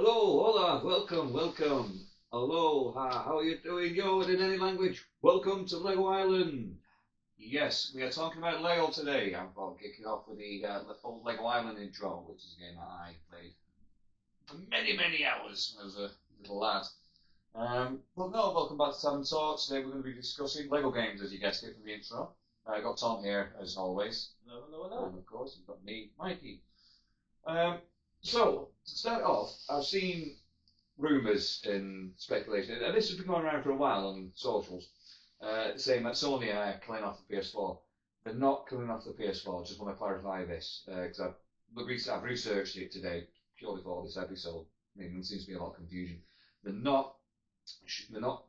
Hello, hola, welcome. Aloha, how are you doing, yo, in any language? Welcome to Lego Island. Yes, we are talking about Lego today. I'll kick it off with the old Lego Island intro, which is a game that I played for many hours as a little lad. But no, welcome back to Tavern Talks. Today we're going to be discussing Lego games, as you guessed it from the intro. I got Tom here, as always. Hello. And of course, we've got me, Mikey. Um, so, to start off, I've seen rumours and speculation, and this has been going around for a while on socials, saying that Sony are killing off the PS4. They're not killing off the PS4. Just want to clarify this because I've researched it today purely for this episode. I mean, there seems to be a lot of confusion. They're not they're not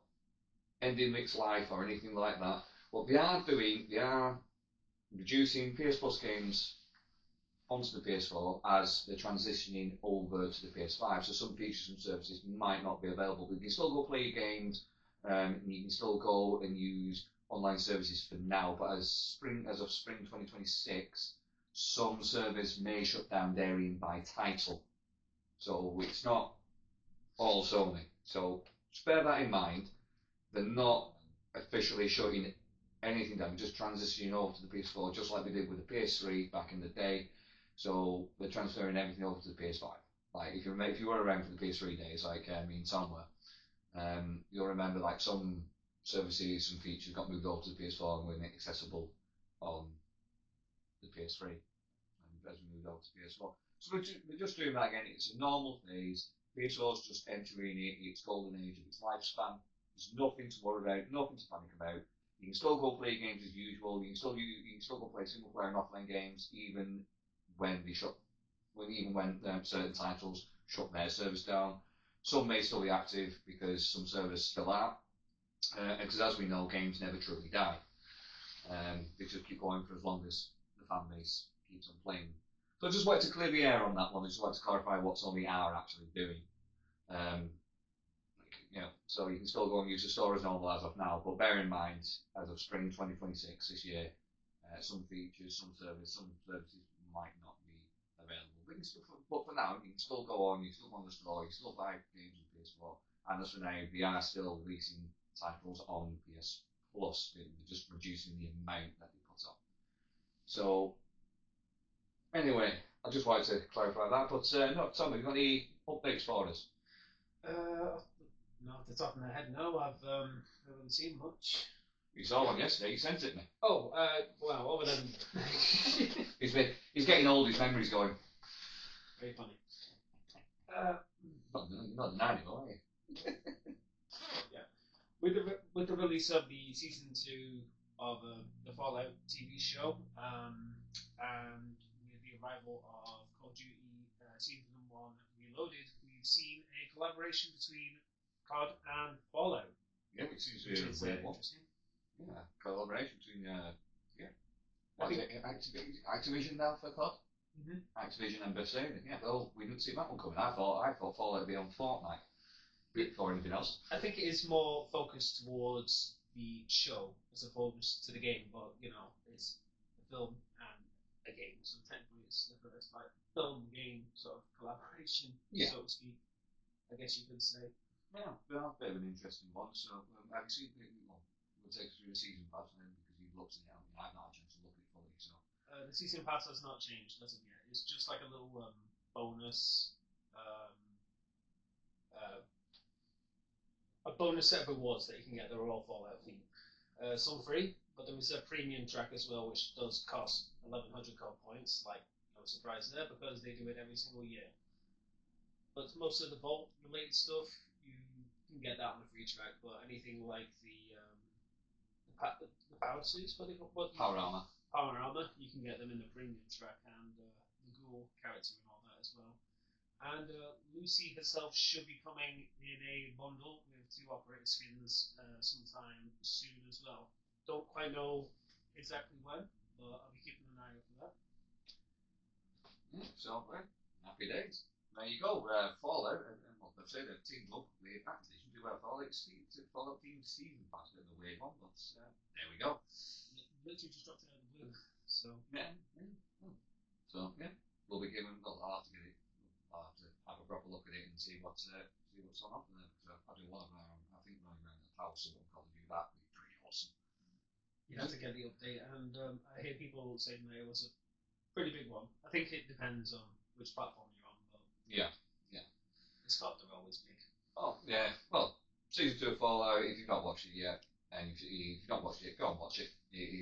ending its life or anything like that. What they are doing, they are reducing PS Plus games onto the PS4 as they're transitioning over to the PS5. So some features and services might not be available, but you can still go play your games, and you can still go and use online services for now. But as of spring 2026, some servers may shut down varying by title. So it's not all Sony. So just bear that in mind. They're not officially shutting anything down, just transitioning over to the PS4, just like they did with the PS3 back in the day. So they're transferring everything over to the PS5. Like if you were around for the PS3 days, like me and Tom were, you'll remember like some services, some features got moved over to the PS4 and were accessible on the PS3 and as we moved over to PS4. So we're just doing that again. It's a normal phase. PS4 is just entering its golden age of its lifespan. There's nothing to worry about, nothing to panic about. You can still go play games as usual. You can still go play single player and offline games even when they shut, even when certain titles shut their servers down. Some may still be active because some servers still are, because as we know, games never truly die. They just keep going for as long as the fan base keeps on playing. So I just wanted to clear the air on that one. I just wanted to clarify what Sony are actually doing. Um, so you can still go and use the store as normal as of now, but bear in mind, as of spring 2026 this year, some features, some services might not be available. But for now, you can still go on, you can still go on the store, you can still buy games on PS4, and as for now, they are still releasing titles on PS Plus. They're just reducing the amount that they put on. So anyway, I just wanted to clarify that. But no, Tom, have you got any updates for us? Uh, Not off the top of my head, no. Haven't seen much. You saw one yesterday. You sent it me. Oh, well, other than He's getting old. His memory's going. very funny. Uh, Not denying it, are you? yeah, with the release of the season 2 of the Fallout TV show, and with the arrival of Call of Duty Season 1 Reloaded, we've seen a collaboration between COD and Fallout. Yeah, which is weird one. interesting. Yeah, collaboration between yeah. I What is think it? Activision now for COD? Mhm. Activision and Bethesda. Yeah, well, we didn't see that one coming. I thought Fallout would be on Fortnite before anything else. I think it is more focused towards the show as opposed to the game, but it's a film and a game, so technically it's the first like film game sort of collaboration, Yeah. so to speak. I guess you could say. Yeah, well, a bit of an interesting one. So I've seen we'll take us through the season pass then because you've looked at it. I've not had a chance to look at it fully. So The season pass has not changed as of yet. It's just like a little bonus, um, uh, a bonus set of rewards that you can get that are all Fallout themed. Some free, but there is a premium track as well, which does cost 1,100 gold points. Like, no surprise there because they do it every single year. But most of the vault related stuff, you can get that on the free track. But anything like the power suits, what power armor. Power armor, you can get them in the premium track, and the ghoul character and all that as well. And Lucy herself should be coming in a bundle with 2 operator skins sometime soon as well. Don't quite know exactly when, but I'll be keeping an eye out for that. Yeah, so happy days. There you go. Fallout, and what they've said, they've teamed up with Activision to Fallout Team Season Pass. Bit of a weird one, but there we go. Literally just dropped it out of the blue. So yeah. So yeah, we'll be given. Well, I'll have to get it. I'll have to have a proper look at it and see what's on offer there. Because I do want to go around. I think running around the house and got to do that would be pretty awesome. You have to get the update, and I hear people saying that it was a pretty big one. I think it depends on which platform you're on, but yeah. it's got to always big. Oh yeah, well, season 2 of Fallout. If you've not watched it yet, and if you've not watched it, go and watch it.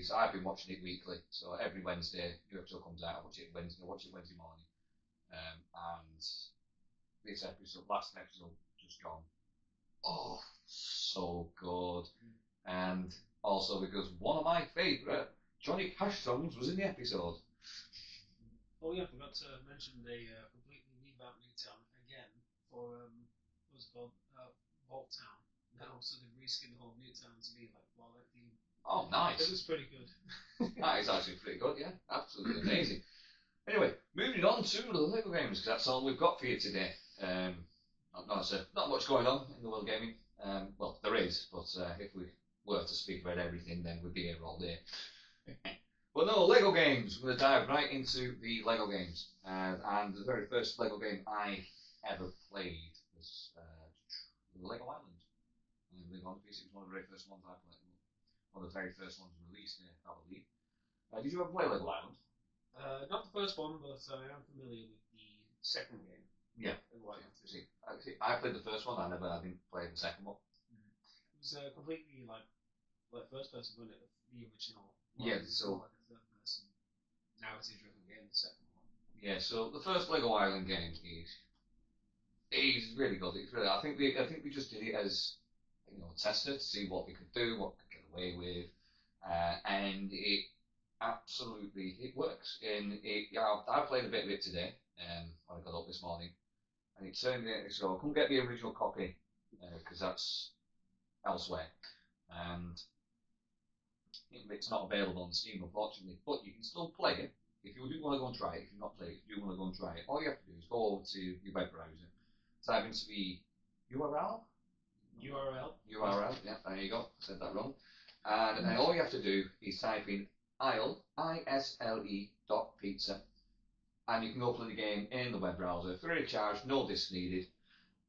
I've been watching it weekly, so every Wednesday new episode comes out. I watch it Wednesday morning, and this last episode, just gone. Oh, so good, and also because one of my favourite Johnny Cash songs was in the episode. Oh yeah, I forgot to mention they completely revamped Newtown again for what's it called, Vault Town. Now, so they've reskinned the whole Newtown to be like Fallout themed. Oh, nice. It was pretty good. That is actually pretty good, yeah, absolutely amazing. Anyway, moving on to the Lego games, because that's all we've got for you today. Not much going on in the world of gaming. Well, there is, but if we were to speak about everything, then we'd be here all day. But no, Lego games. We're going to dive right into the Lego games. And the very first Lego game I ever played was Lego Island. I believe on the PC. It was one of the very first ones I played. One of the very first ones released, I believe. Did you ever play Lego Island? Not the first one, but I am familiar with the second game. Yeah. I played the first one. I didn't play the second one. It was completely like first person, wasn't it? The original. Yeah. So like a third person narrative-driven game. The second one. Yeah. So the first Lego Island game is really good. It's really. I think they just did it as tester to see what they could do, what they could get away with, and it absolutely it works. I played a bit of it today when I got up this morning, and it turned out so I couldn't get the original copy because that's elsewhere, and it's not available on Steam unfortunately. But you can still play it if you do want to go and try it. If you've not played it, if you do want to go and try it, all you have to do is go over to your web browser, type into the URL. Yeah, there you go. I said that wrong. And then all you have to do is type in isle.pizza, and you can open the game in the web browser free of charge, no disk needed,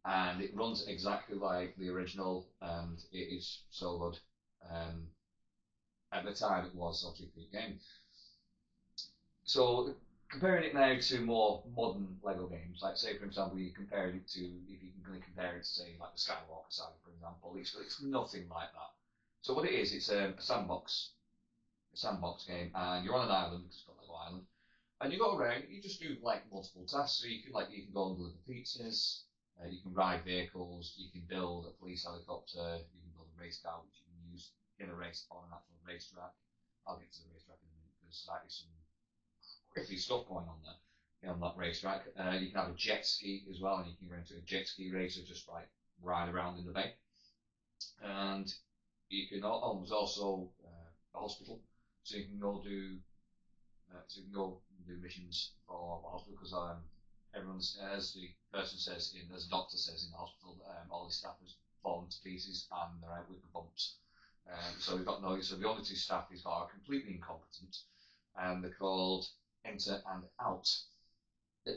and it runs exactly like the original, and it is so good. At the time, it was obviously a good game. So comparing it now to more modern Lego games, like say for example, you comparing it to if you can compare it to say like the Skywalker saga, for example, it's nothing like that. So what it is, it's a sandbox game, and you're on an island because it's got Lego Island, and you go around. You just do like multiple tasks. So you can go and deliver pizzas, you can ride vehicles, you can build a police helicopter, you can build a race car which you can use in a race on an actual racetrack. I'll get to the racetrack in a minute because that is some crazy stuff going on there on that racetrack. You can have a jet ski as well, and you can go into a jet ski race or just like ride around in the bay. And you can there's also a hospital, so you can go do missions for the hospital because everyone's as the person says as the doctor says in the hospital, all the staff has fallen to pieces and they're out with the bumps. So we've got so the only two staff he's got are completely incompetent, and they're called Enter and Out.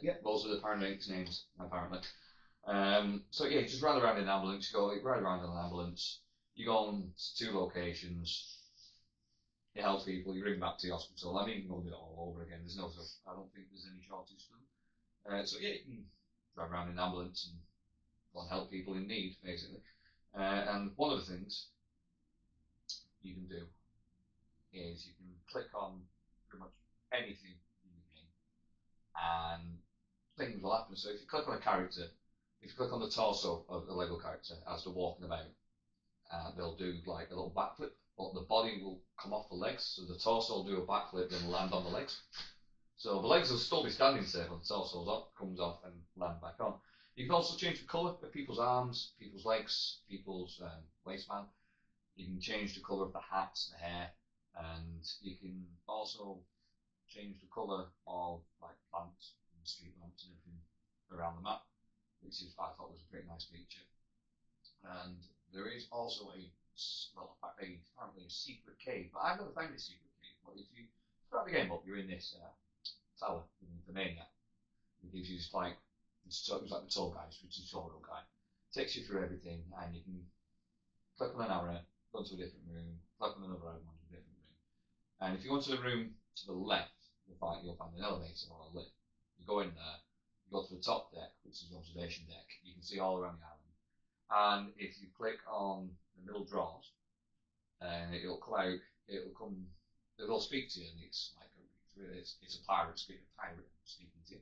Yeah, those are the paramedics' names apparently. So yeah, you just ride around in an ambulance. Ride around in an ambulance. You go on to 2 locations. You help people. You ring back to the hospital. I mean, you can go do it all over again. I don't think there's any shortage to them. So yeah, you can drive around in an ambulance and go and help people in need, basically. And one of the things you can do is you can click on pretty much anything in the game, and things will happen. So if you click on a character, if you click on the torso of a Lego character as they're walking about, they'll do like a little backflip, but the body will come off the legs, so the torso will do a backflip and land on the legs. So the legs will still be standing safe, but the torso comes off and land back on. You can also change the colour of people's arms, people's legs, people's waistband. You can change the colour of the hats, the hair, and you can also change the colour of like lamps and street lamps and everything around the map, which I thought was a pretty nice feature. And there is also apparently a secret cave, but I've never found a secret cave. But if you start the game up, you're in this tower in the maniac. It gives you just like It's like the tour guide, it's a tutorial guide. Takes you through everything, and you can click on an arrow, go to a different room, click on another arrow, go to a different room. And if you go to the room to the left, you'll find an elevator or a lift. You go in there, you go to the top deck, which is the observation deck. You can see all around the island. And if you click on the middle drawers, it'll come, it'll speak to you, and it's like it's a pirate speaking to you.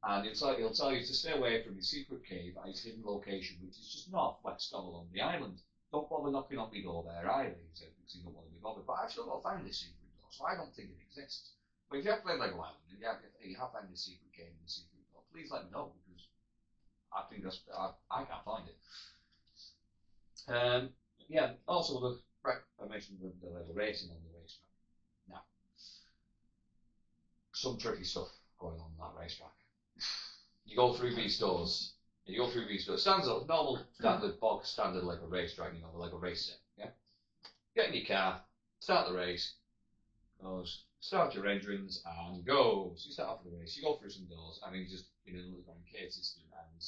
And it'll tell you to stay away from the secret cave at its hidden location, which is just northwest all along the island. Don't bother knocking on my door there either, he said, because you don't want to be bothered. But I've still not found this secret door, so I don't think it exists. But if you have played Lego Island and you have found this secret cave and the secret door, please let me know, because I think I can't find it. Yeah, also I mentioned the Lego racing on the racetrack. Now, some tricky stuff going on that racetrack. You go through these doors. Normal standard Lego racetrack, the Lego race set. Yeah. Get in your car, start the race. Start your engines and go. So you start off the race. You go through some doors, and you just in an underground cave system, and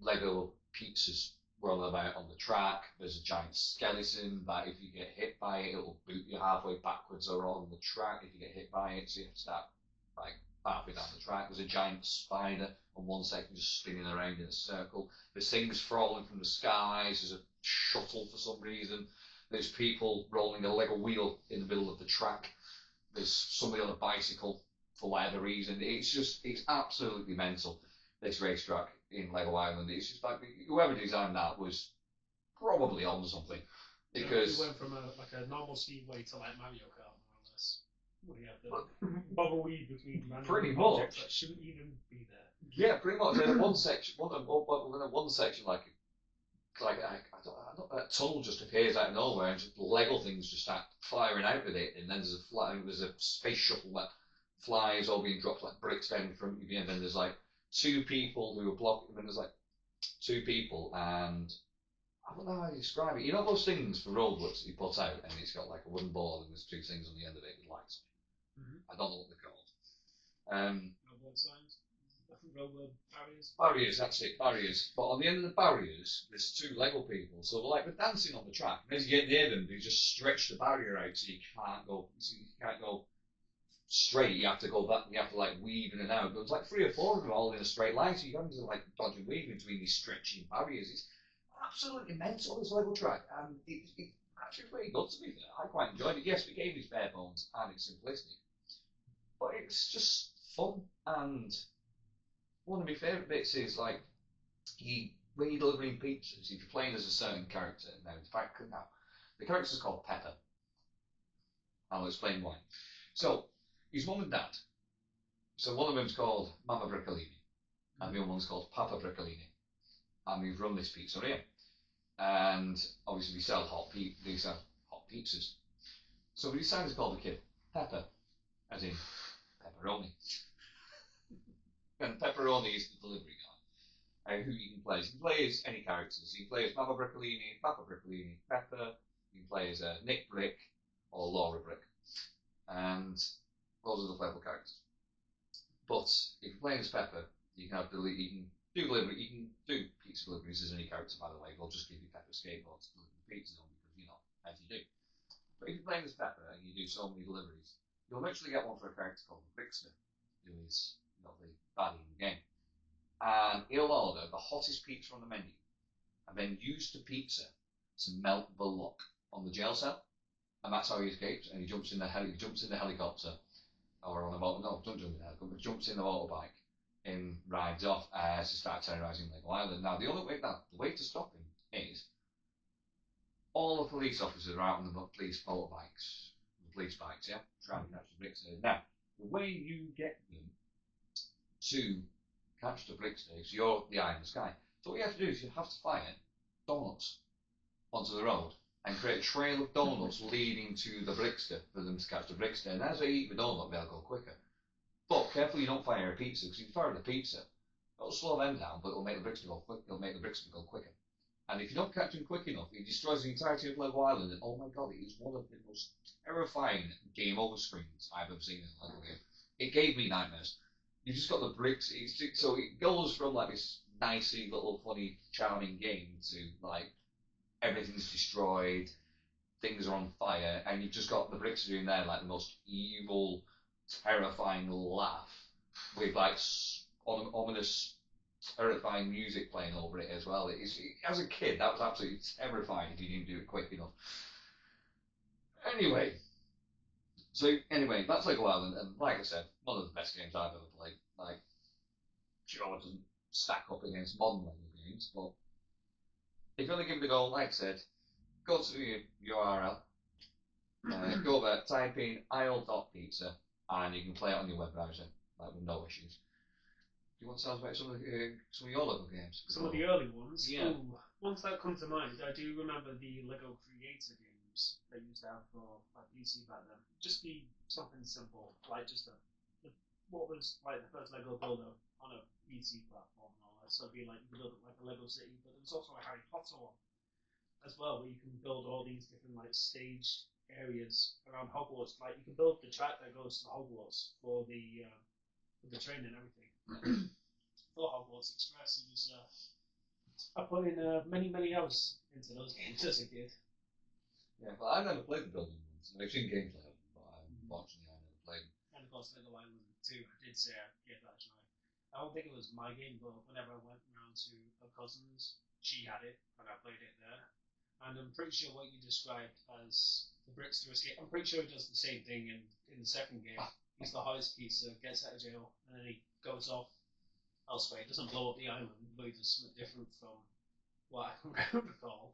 Lego pizzas rolling about on the track. There's a giant skeleton that if you get hit by it, it'll boot you halfway backwards or on the track if you get hit by it. So you have to start like halfway down the track. There's a giant spider on one section just spinning around in a circle. There's things falling from the skies. There's a shuttle for some reason. There's people rolling a Lego wheel in the middle of the track. There's somebody on a bicycle for whatever reason. It's absolutely mental, this racetrack in Lego Island. It's just like whoever designed that was probably on something. Because we went from a normal speedway to like Mario Kart, more or less. We have the bubble weave between random objects that shouldn't even be there. Yeah, pretty much. There's one section, a tunnel just appears out of nowhere, and just Lego things just start firing out with it, and then there's a space shuttle that flies all being dropped like bricks down in front of you, and then there's like two people who are blocking, and then there's like two people, and I don't know how you describe it. You know those things for roadworks that you put out, and it's got like a wooden board, and there's two things on the end of it with lights on it. Mm-hmm. I don't know what they're called. Roadwork signs. Roadwork barriers. Barriers, that's it, barriers. But on the end of the barriers, there's two Lego people. So they're dancing on the track. And as you get near them, they just stretch the barrier out so you can't go straight. You have to go back. You have to like weave in and out. There's like 3 or 4 of them all in a straight line. So you have to like dodge and weave between these stretching barriers. It's absolutely mental, this Lego track, and it's actually pretty good to be fair. I quite enjoyed it. Yes, the game is bare bones and it's simplistic, but it's just fun. And one of my favourite bits is like when you're delivering pizzas, if you're playing as a certain character. Now, the character's called Pepper. I'll explain why. So, his mum and dad. So one of them's called Mama Briccolini, and the other one's called Papa Briccolini. And we've run this pizzeria, and obviously we sell hot pizzas. So we decided to call the kid Pepper, as in pepperoni. And Pepperoni is the delivery guy, who you can play. You can play as any characters. You can play as Mama Briccolini, Papa Briccolini, Pepper. You can play as Nick Brick or Laura Brick, and those are the playable characters. But if you're playing as Pepper, you can do delivery. You can do pizza deliveries as any character. By the way, they'll just give you Pepper skateboards to deliver the pizzas on because as you do. But if you're playing as Pepper and you do so many deliveries, you'll eventually get one for a character called the Brickster, who is the baddie in the game. And he'll order the hottest pizza on the menu, and then use the pizza to melt the lock on the jail cell, and that's how he escapes. And he jumps in the helicopter, or on a motor. No, don't jump in the helicopter. Jumps in the motorbike and rides off to start terrorising Lego Island. Now, the way to stop him is all the police officers are out on the police motorbikes, the police bikes, yeah, trying to catch the Brickster. Now, the way you get them to catch the Brickster is you're the eye in the sky. So what you have to do is you have to fire donuts onto the road and create a trail of donuts leading to the Brickster for them to catch the Brickster. And as they eat the donut, they'll go quicker. But careful you don't fire a pizza, because if you fire the pizza, it'll slow them down, but it'll make the Brickster go quick. It'll make the Brickster go quicker. And if you don't catch him quick enough, he destroys the entirety of Lego Island. And oh my god, it is one of the most terrifying game over screens I've ever seen in a Lego game. It gave me nightmares. you've just got the bricks. So it goes from like this nicely little funny charming game to like everything's destroyed, things are on fire, and you've just got the bricks doing there like the most evil, terrifying laugh with like ominous, terrifying music playing over it as well. As a kid, that was absolutely terrifying if you didn't do it quick enough. Anyway, that's Lego Island, and like I said, one of the best games I've ever played. Like, sure, it doesn't stack up against modern Lego games, but if you want to give it a go, like I said, go to the URL, go there, type in isle.pizza, and you can play it on your web browser, like with no issues. Do you want to tell us about some of your Lego games? Some of the early ones? Yeah. Ooh, ones that come to mind, I do remember the Lego Creator games they used to have for like PC back then. Just be something simple, like just what was like the first Lego builder on a PC platform and all that. So it'd be like you could build it like a Lego city, but there was also a Harry Potter one as well, where you can build all these different like staged areas around Hogwarts. Like you can build the track that goes to Hogwarts for the train and everything. For Hogwarts Express, it was. I put in many hours into those games as a kid. Yeah, but I never played the building ones. I've seen gameplay of them, but unfortunately I never played them. And of course, Lego Island 2, I did say I'd give that a try. I don't think it was my game, but whenever I went around to a cousin's, she had it, and I played it there. And I'm pretty sure what you described as the bricks to escape, I'm pretty sure he does the same thing in the second game. He's the highest pizza, gets out of jail, and then he goes off elsewhere. He doesn't blow up the island, but he does something different from what I can recall.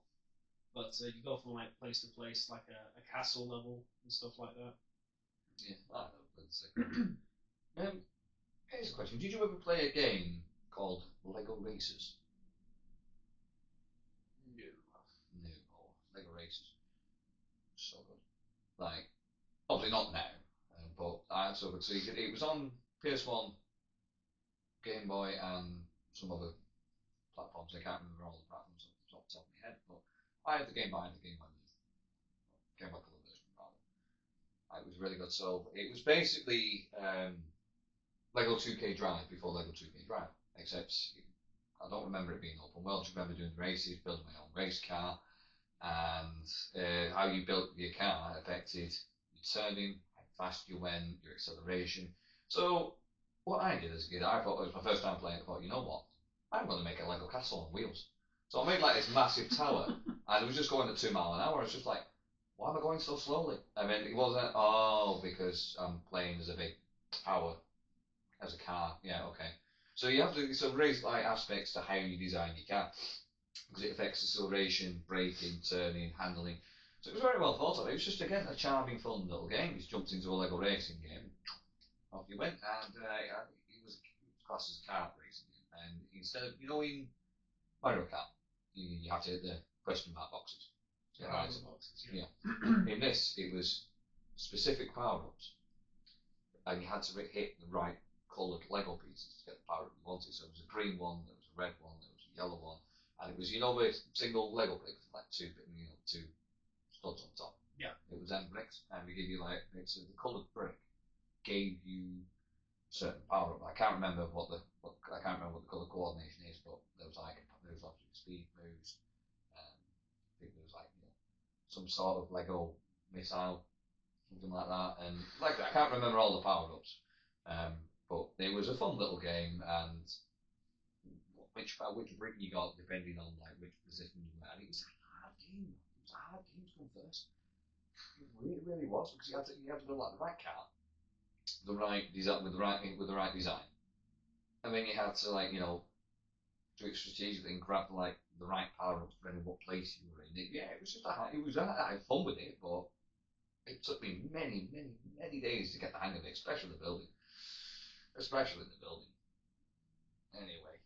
But you go from like place to place, like a castle level and stuff like that. Yeah, I never played the second one. Here's a question. Did you ever play a game called Lego Racers? No. Lego Racers. So good. Like, obviously not now, but I so good. So it was on PS1, Game Boy, and some other platforms. I can't remember all the platforms off the top of my head, but I had the Game Boy and the Game Boy Color version rather. It was really good. So it was basically Lego 2K Drive before Lego 2K Drive, except I don't remember it being open world. I just remember doing the races, building my own race car, and how you built your car affected your turning, how fast you went, your acceleration. So what I did as a kid, I thought it was my first time playing. I thought, you know what, I'm going to make a Lego castle on wheels. So I made like this massive tower, and it was just going at 2 miles an hour. I was just like, why am I going so slowly? I mean, it wasn't because I'm playing as a big tower as a car. Yeah, okay. So you have to raise like aspects to how you design your car, because it affects acceleration, braking, turning, handling. So it was very well thought of. It was just again a charming, fun little game. You jumped into a Lego racing game, off you went, and it was classed as a kart racing game. And instead of in Mario Kart, you have to hit the question mark boxes. So Boxes, yeah. In this, it was specific power ups, and you had to hit the right coloured Lego pieces to get the power up you wanted. So it was a green one, there was a red one, there was a yellow one, and it was the single Lego bricks, like two studs on top. Yeah. It was them bricks, and we give you the coloured brick gave you certain power up. I can't remember what the colour coordination is, but there was obviously speed moves. I think there was some sort of Lego missile, something like that, and I can't remember all the power ups. But it was a fun little game, and which brick you got depending on which position you were. And it was a hard game. It was a hard game to come first. It really was, because you had to build the right car, the right design with the right design, and then you had to do it strategically and grab the right power ups depending on what place you were in. It was just I had fun with it, but it took me many days to get the hang of it, especially the building. Anyway,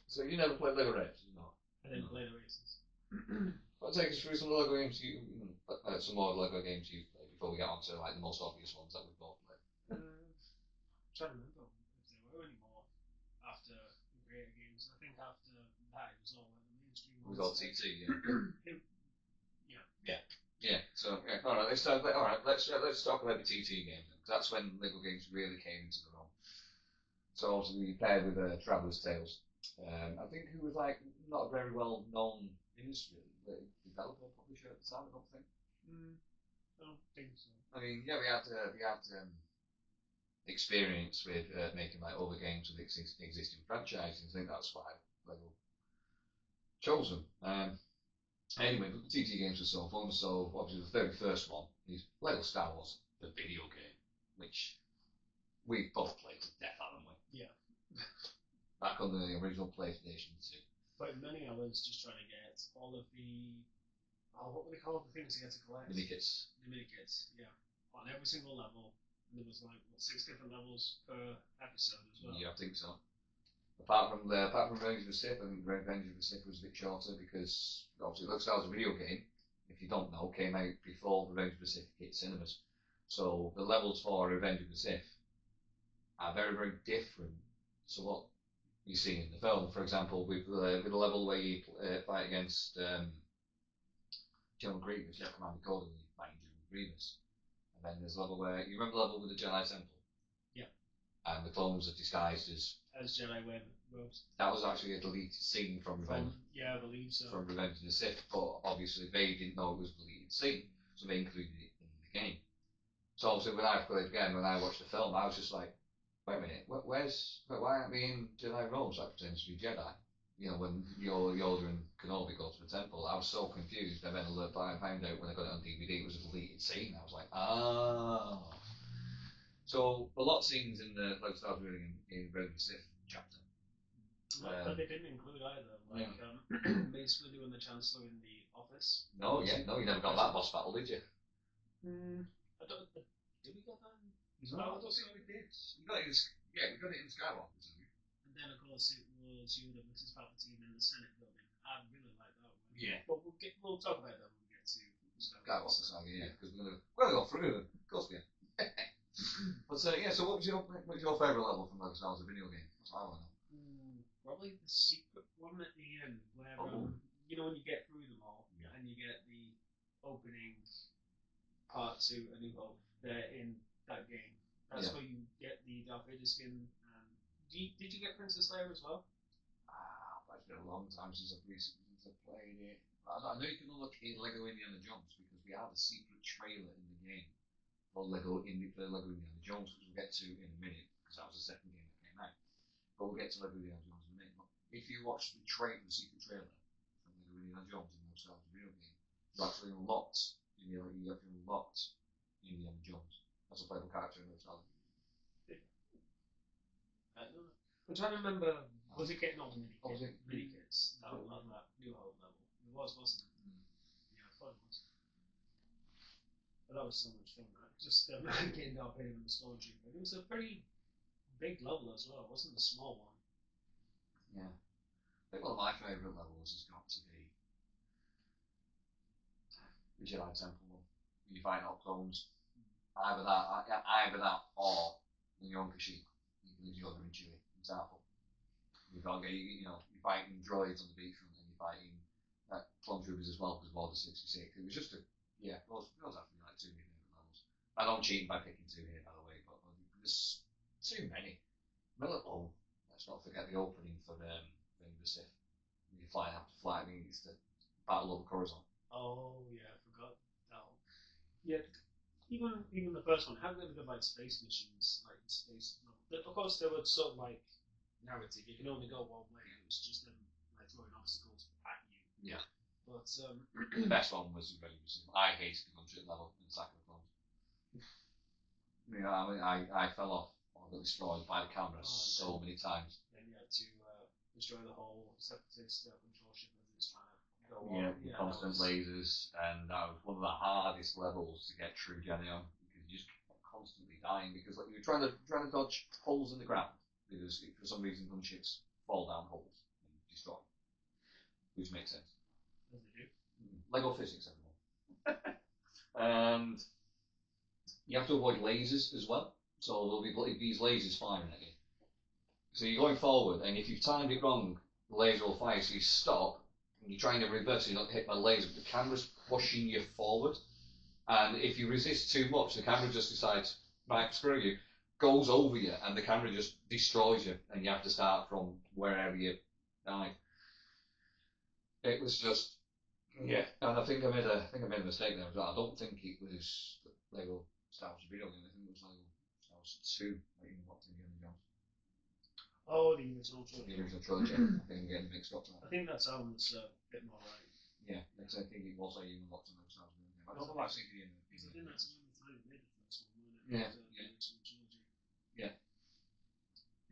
so you never played Lego Races, no? I didn't play the races. I'll take us through some Lego games some more Lego games you've played before we get on to the most obvious ones that we've both played. I'm trying to remember if there were any more after the Creator games. I think after that it was all the mainstream ones. It was all TT, yeah. Yeah. Yeah. So all right, let's talk about the TT games then, That's when Lego games really came into the run. So obviously paired with Traveller's Tales. I think who was like not a very well known industry developer publisher at the time. I don't think. I don't think so. I mean, yeah, we had experience with making like other games with existing franchises. I think that's why Lego chose them. Anyway, but the TT games were so fun. So obviously the very first one is Lego Star Wars, the video game, which we both played to death, haven't we? Yeah. Back on the original PlayStation 2. But many others just trying to get all of the what were they called? The things you had to collect. Mini kits. The mini kits, yeah. On every single level. There was like 6 different levels per episode as well. Yeah, I think so. Apart from Revenge of the Sith, I think Revenge of the Sith was a bit shorter because obviously it looks like it was a video game. If you don't know, came out before Revenge of the Sith hit cinemas. So the levels for Revenge of the Sith are very, very different to what you see in the film. For example, with a level where you fight against General Grievous, you have Commander Code and you fight General Grievous. And then there's a level where you remember the level with the Jedi Temple. Yeah. And the clones are disguised as Jedi wear robes. That was actually a deleted scene from Revenge. Yeah, I believe so. From Revenge of the Sith, but obviously they didn't know it was a deleted scene, so they included it in the game. So obviously when I played again, when I watched the film, I was just like, wait a minute, why aren't we in Jedi robes like pretending to be Jedi? You know, when Yoda and Kenobi go to the temple, I was so confused. And then I found out when I got it on DVD, it was a deleted scene. I was like, ah. So a lot of scenes in the Lego Star Wars in Revenge of the Sith chapter. But they didn't include either. Like Mace Windu and the Chancellor in the office. No, you never got that boss battle, did you? Did we get that? No, I don't think we did. We got it in Skywalker. And then of course it was Yoda versus Palpatine in the Senate building. I really like that one. Yeah. But we'll talk about that when we get to Skywalker saga, yeah, because we're gonna go through them. Of course we are. But yeah, so what was your favourite level from Lego Star Wars, a video game? That's what I want to know. Probably the secret one at the end, where you know when you get through them all, and you get the opening part to A New Hope. They're in that game. That's where you get the Darth Vader skin. Did you get Princess Leia as well? It's been a long time since I've played it. I know you can look in Lego Indiana Jones because we have a secret trailer in the game for Lego Indiana Jones, which we'll get to in a minute because that was the second game that came out. But we'll get to Lego Indiana Jones in a minute. But if you watch the secret trailer from Lego Indiana Jones in the Star Wars video game, you actually unlocked Indiana Jones as a playable character in the Star Wars. I'm trying to remember. Was it getting all the mini kits? That was on that New Hope level. It was, wasn't it? Yeah, I thought it was. But that was so much fun, right? Just getting Darth Vader and the Stormtrooper. It was a pretty big level as well. It wasn't a small one. Yeah. I think one of my favourite levels has got to be the Jedi Temple one. When you fight out clones. Either that or the Yonka Sheep. You can use Yoda and Chewie and Tarple. You've got to get, you're fighting droids on the beachfront and you're fighting clone troopers as well because Order 66. It was just those have to be like two of my favourite levels. I don't cheat by picking two here, by the way, but there's too many. Let's not forget the opening for Revenge of the Sith. You fly after flight, it's the Battle over Coruscant. Oh yeah, I forgot that one. Yeah, even the first one had really good like space missions, like space. Of course, they were sort of like narrative. You can only go one way. It was just them like throwing obstacles at you. Yeah. But the best one was Revenge of the Sith. I hated the country level in Attack of the Clones. I fell off or got destroyed by the camera so many times. Then you had to destroy the whole separatist control ship as it's trying to go on. Yeah, constant lasers, and that was one of the hardest levels to get through Genio because you just kept constantly dying because like you're trying to dodge holes in the ground because for some reason gunships fall down holes and destroy, which makes sense. As they do. Lego physics, everyone. And you have to avoid lasers as well. So there'll be these lasers firing at you. So you're going forward, and if you've timed it wrong, the laser will fire. So you stop, and you're trying to reverse, so you're not hit by the laser, but the camera's pushing you forward. And if you resist too much, the camera just decides, right, screw you, goes over you, and the camera just destroys you, and you have to start from wherever you died. It was just, yeah, and I think I made a mistake there as well. I don't think it was Lego Star Wars video game. I think it was Lego Star Wars 2, like in what Indiana Jones. Oh, the original trilogy. The original trilogy. I think I'm getting mixed up there. I think that sounds a bit more right. Yeah, because I think it was like even lots of those Star Wars video game. I don't know actually the Because I think that's around the time we made the first one, wasn't it? Yeah, The yeah. original trilogy. Yeah,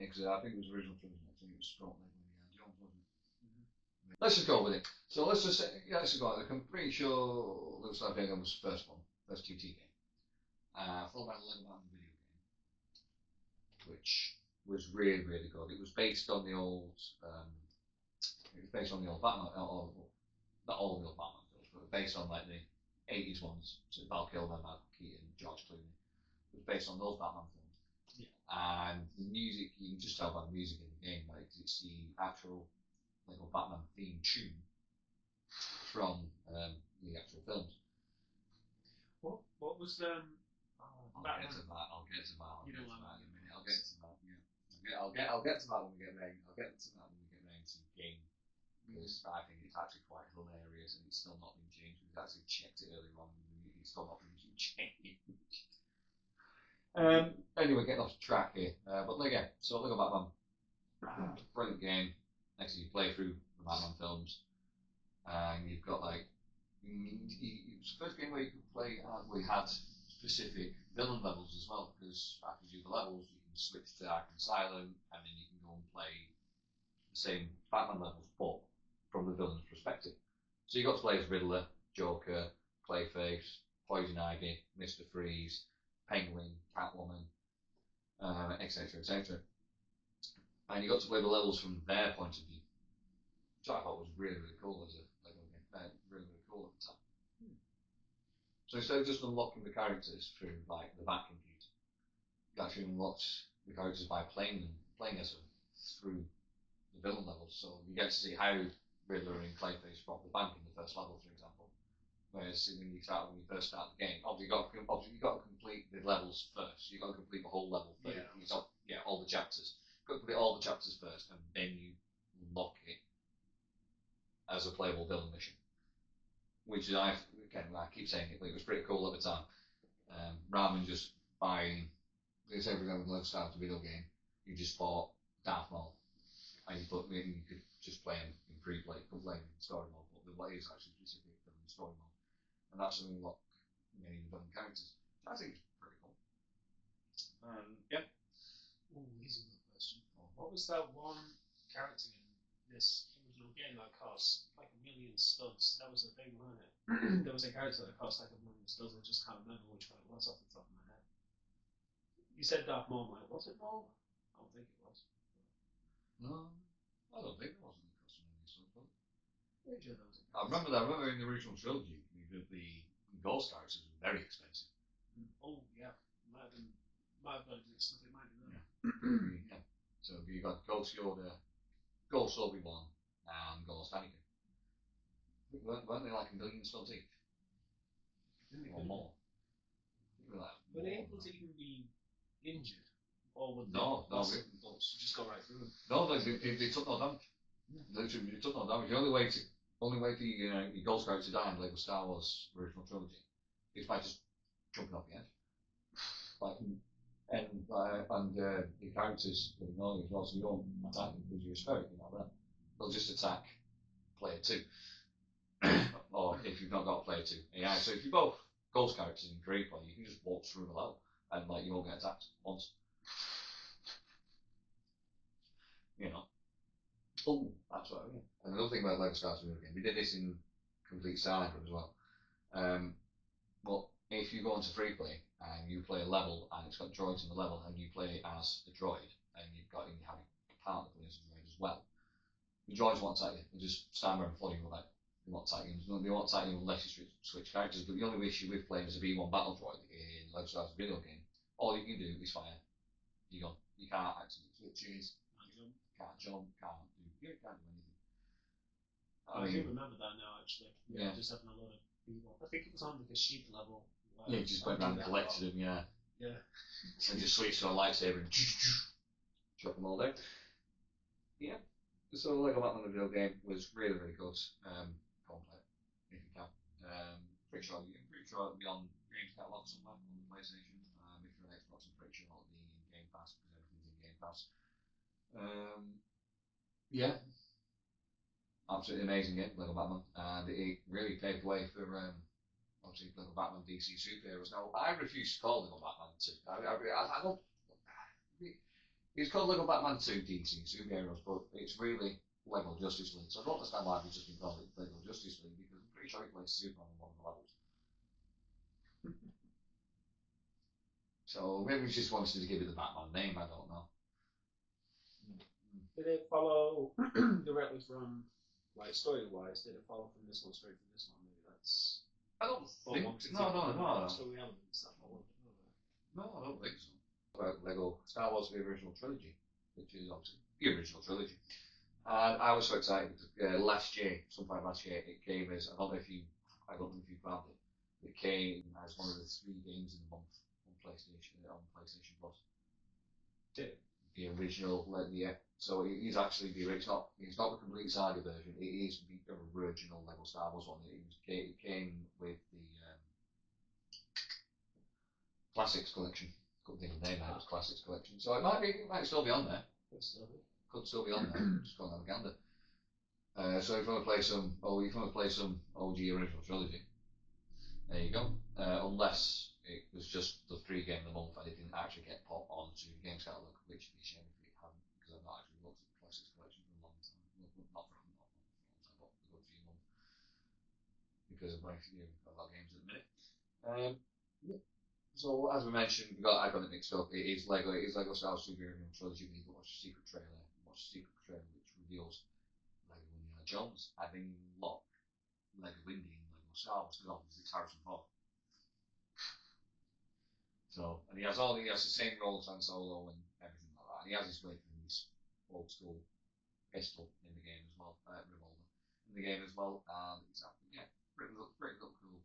because I think it was the original trilogy. I think it was Scott Lego Indiana Jones, wasn't it? Let's just go with it. So let's just say, yeah, let's just go with it. I'm pretty sure Lego Star Wars video game was the first one, first 2T game. Followed by the Lego Batman video game, which was really, really good. It was based on the old, Batman, or not all the old Batman films, but based on like the 80s ones. So Val Kilmer, Matt Keaton, George Clooney. It was based on those Batman films. Yeah. And the music, you can just tell by the music in the game, like it's the actual Lego Batman theme tune from the actual films. What was I'll Batman? get to that. I'll get to that. You don't want that in a minute. I'll get to that. Yeah. I'll get to that when we get round. I'll get to that when we get round to the game, because I think it's actually quite hilarious, and it's still not been changed. We've actually checked it earlier on, and it's still not been changed. Anyway, getting off track here. But again, so Lego Batman, brilliant game. Next, you play through the Batman films, and you've got like. It was the first game where you could play, we had specific villain levels as well, because after you do the levels, you can switch to Arkham Asylum, and then you can go and play the same Batman levels, but from the villain's perspective. So you got to play as Riddler, Joker, Clayface, Poison Ivy, Mr. Freeze, Penguin, Catwoman, etc., etc. And you got to play the levels from their point of view, which I thought was really, really cool as a Lego game. Really, really cool at the time. So instead of just unlocking the characters through like the back computer, you actually unlocked the characters by playing as them through the villain levels. So you get to see how Riddler and Clayface rob the bank in the first level, for example. Whereas when you first start the game, obviously you got to complete the levels first. You got to complete the whole level first. Yeah. You got all the chapters. You've got to complete all the chapters first, and then you unlock it as a playable villain mission. Which is, I keep saying it, but it was pretty cool at the time. Rather than just buying, let's say for example, Lego Star Wars video game, you just bought Darth Maul, and you could just play him in free play, could play him in story mode, but what is actually specific for the story mode, and that's when you unlock many villain characters. I think it's pretty cool. Yeah. Oh, here's a good question. What was that one character in this original game that cost like $1 million studs? That was the thing, wasn't it? There was a character that cost like $1 million studs. I just can't remember which one it was off the top of my head. You said Darth Maul, like, was it Maul? I don't think it was. No, I don't think it wasn't the cost of any stuff. Pretty sure that was it. I remember in the original trilogy, the Ghost characters were very expensive. Oh yeah, might have got it mixed up. It might be that. Yeah. So you got Ghost Yoda, Ghost Obi-Wan, and Ghost Anakin. Weren't they like $1 million studs each? Or more? Were they able to even be injured? Or would No, just go right through them? No, they took no damage. They took no damage. The only way for your Ghost character to die in Lego Star Wars original trilogy is by just jumping off the edge. And the characters will ignore you as well, so you don't attack them because you're a spirit, they'll just attack player 2. Or if you've not got player 2. Yeah, so if you're both Ghost characters in free play, you can just walk through the level and you won't get attacked once. Oh, that's right. Yeah. And another thing about Lego Star Wars video game, we did this in Complete Saga as well. But if you go into free play and you play a level and it's got droids in the level and you play as a droid and you have a partner playing as a droid as well, the droids won't attack you. They just stand there and follow you about. They won't attack you. They won't attack you unless you switch characters. But the only issue with playing as a V1 battle droid in Lego Star Wars video game, all you can do is fire. You can't actually switches. Can't jump. Can't do anything. I do remember that now, actually. Yeah. Just having a lot of people. I think it was on like a sheep level. Yeah, you just went around and collected them, yeah. Yeah. And just switch to a lightsaber and chop them all down. Yeah. So Lego Batman the video game was really, really good. Complete, if you can. Pretty sure it'll be on Games Catalog somewhere on the PlayStation. If you're an Xbox, I'm pretty sure it'll be in Game Pass because everything's in Game Pass. Yeah, absolutely amazing game, Lego Batman, and it really paved the way for obviously Lego Batman DC superheroes. Now, I refuse to call Lego Batman 2. I don't. It's called Lego Batman 2 DC superheroes, but it's really Lego Justice League. So I don't understand why we've just been calling it Lego Justice League because I'm pretty sure he plays Superman on one of the levels. So maybe we just wanted to give it the Batman name. I don't know. Did it follow directly from, like, story-wise? Did it follow from this one straight to this one? Maybe that's. I don't think. No. Story elements that followed. No, I don't think so. About Lego Star Wars the original trilogy, which is obviously the original trilogy. And I was so excited because sometime last year, it came as I don't know if you grabbed it. It came as one of the 3 games in the month on PlayStation Plus. Did it? The original, yeah. So it's actually it's not the complete saga version. It is the original Lego Star Wars one. It came with the Classics collection. Couldn't think of the name now. It was Classics collection. So it might still be on there. Could still be on there. Just got another gander. So if you want to play some OG original trilogy, there you go. Unless it was just the 3 game of the month and it didn't actually get put onto the games catalog, which would be a shame if it hadn't, because I've not actually looked at the Classics collection for a long time. Not for a long time, but a good few months. Because of my few a lot of games at the minute. Yeah. So as we mentioned, I got it mixed up. It is Lego Star Wars Superhero Trilogy. We need to watch the secret trailer. Which reveals Lego Indiana Jones having locked Lego Indy and Lego Star Wars because obviously it's Harrison Ford. So and he has the same roles and Solo and everything like that. And he has his his old school pistol in the game as well, revolver in the game as well. And it's pretty little cool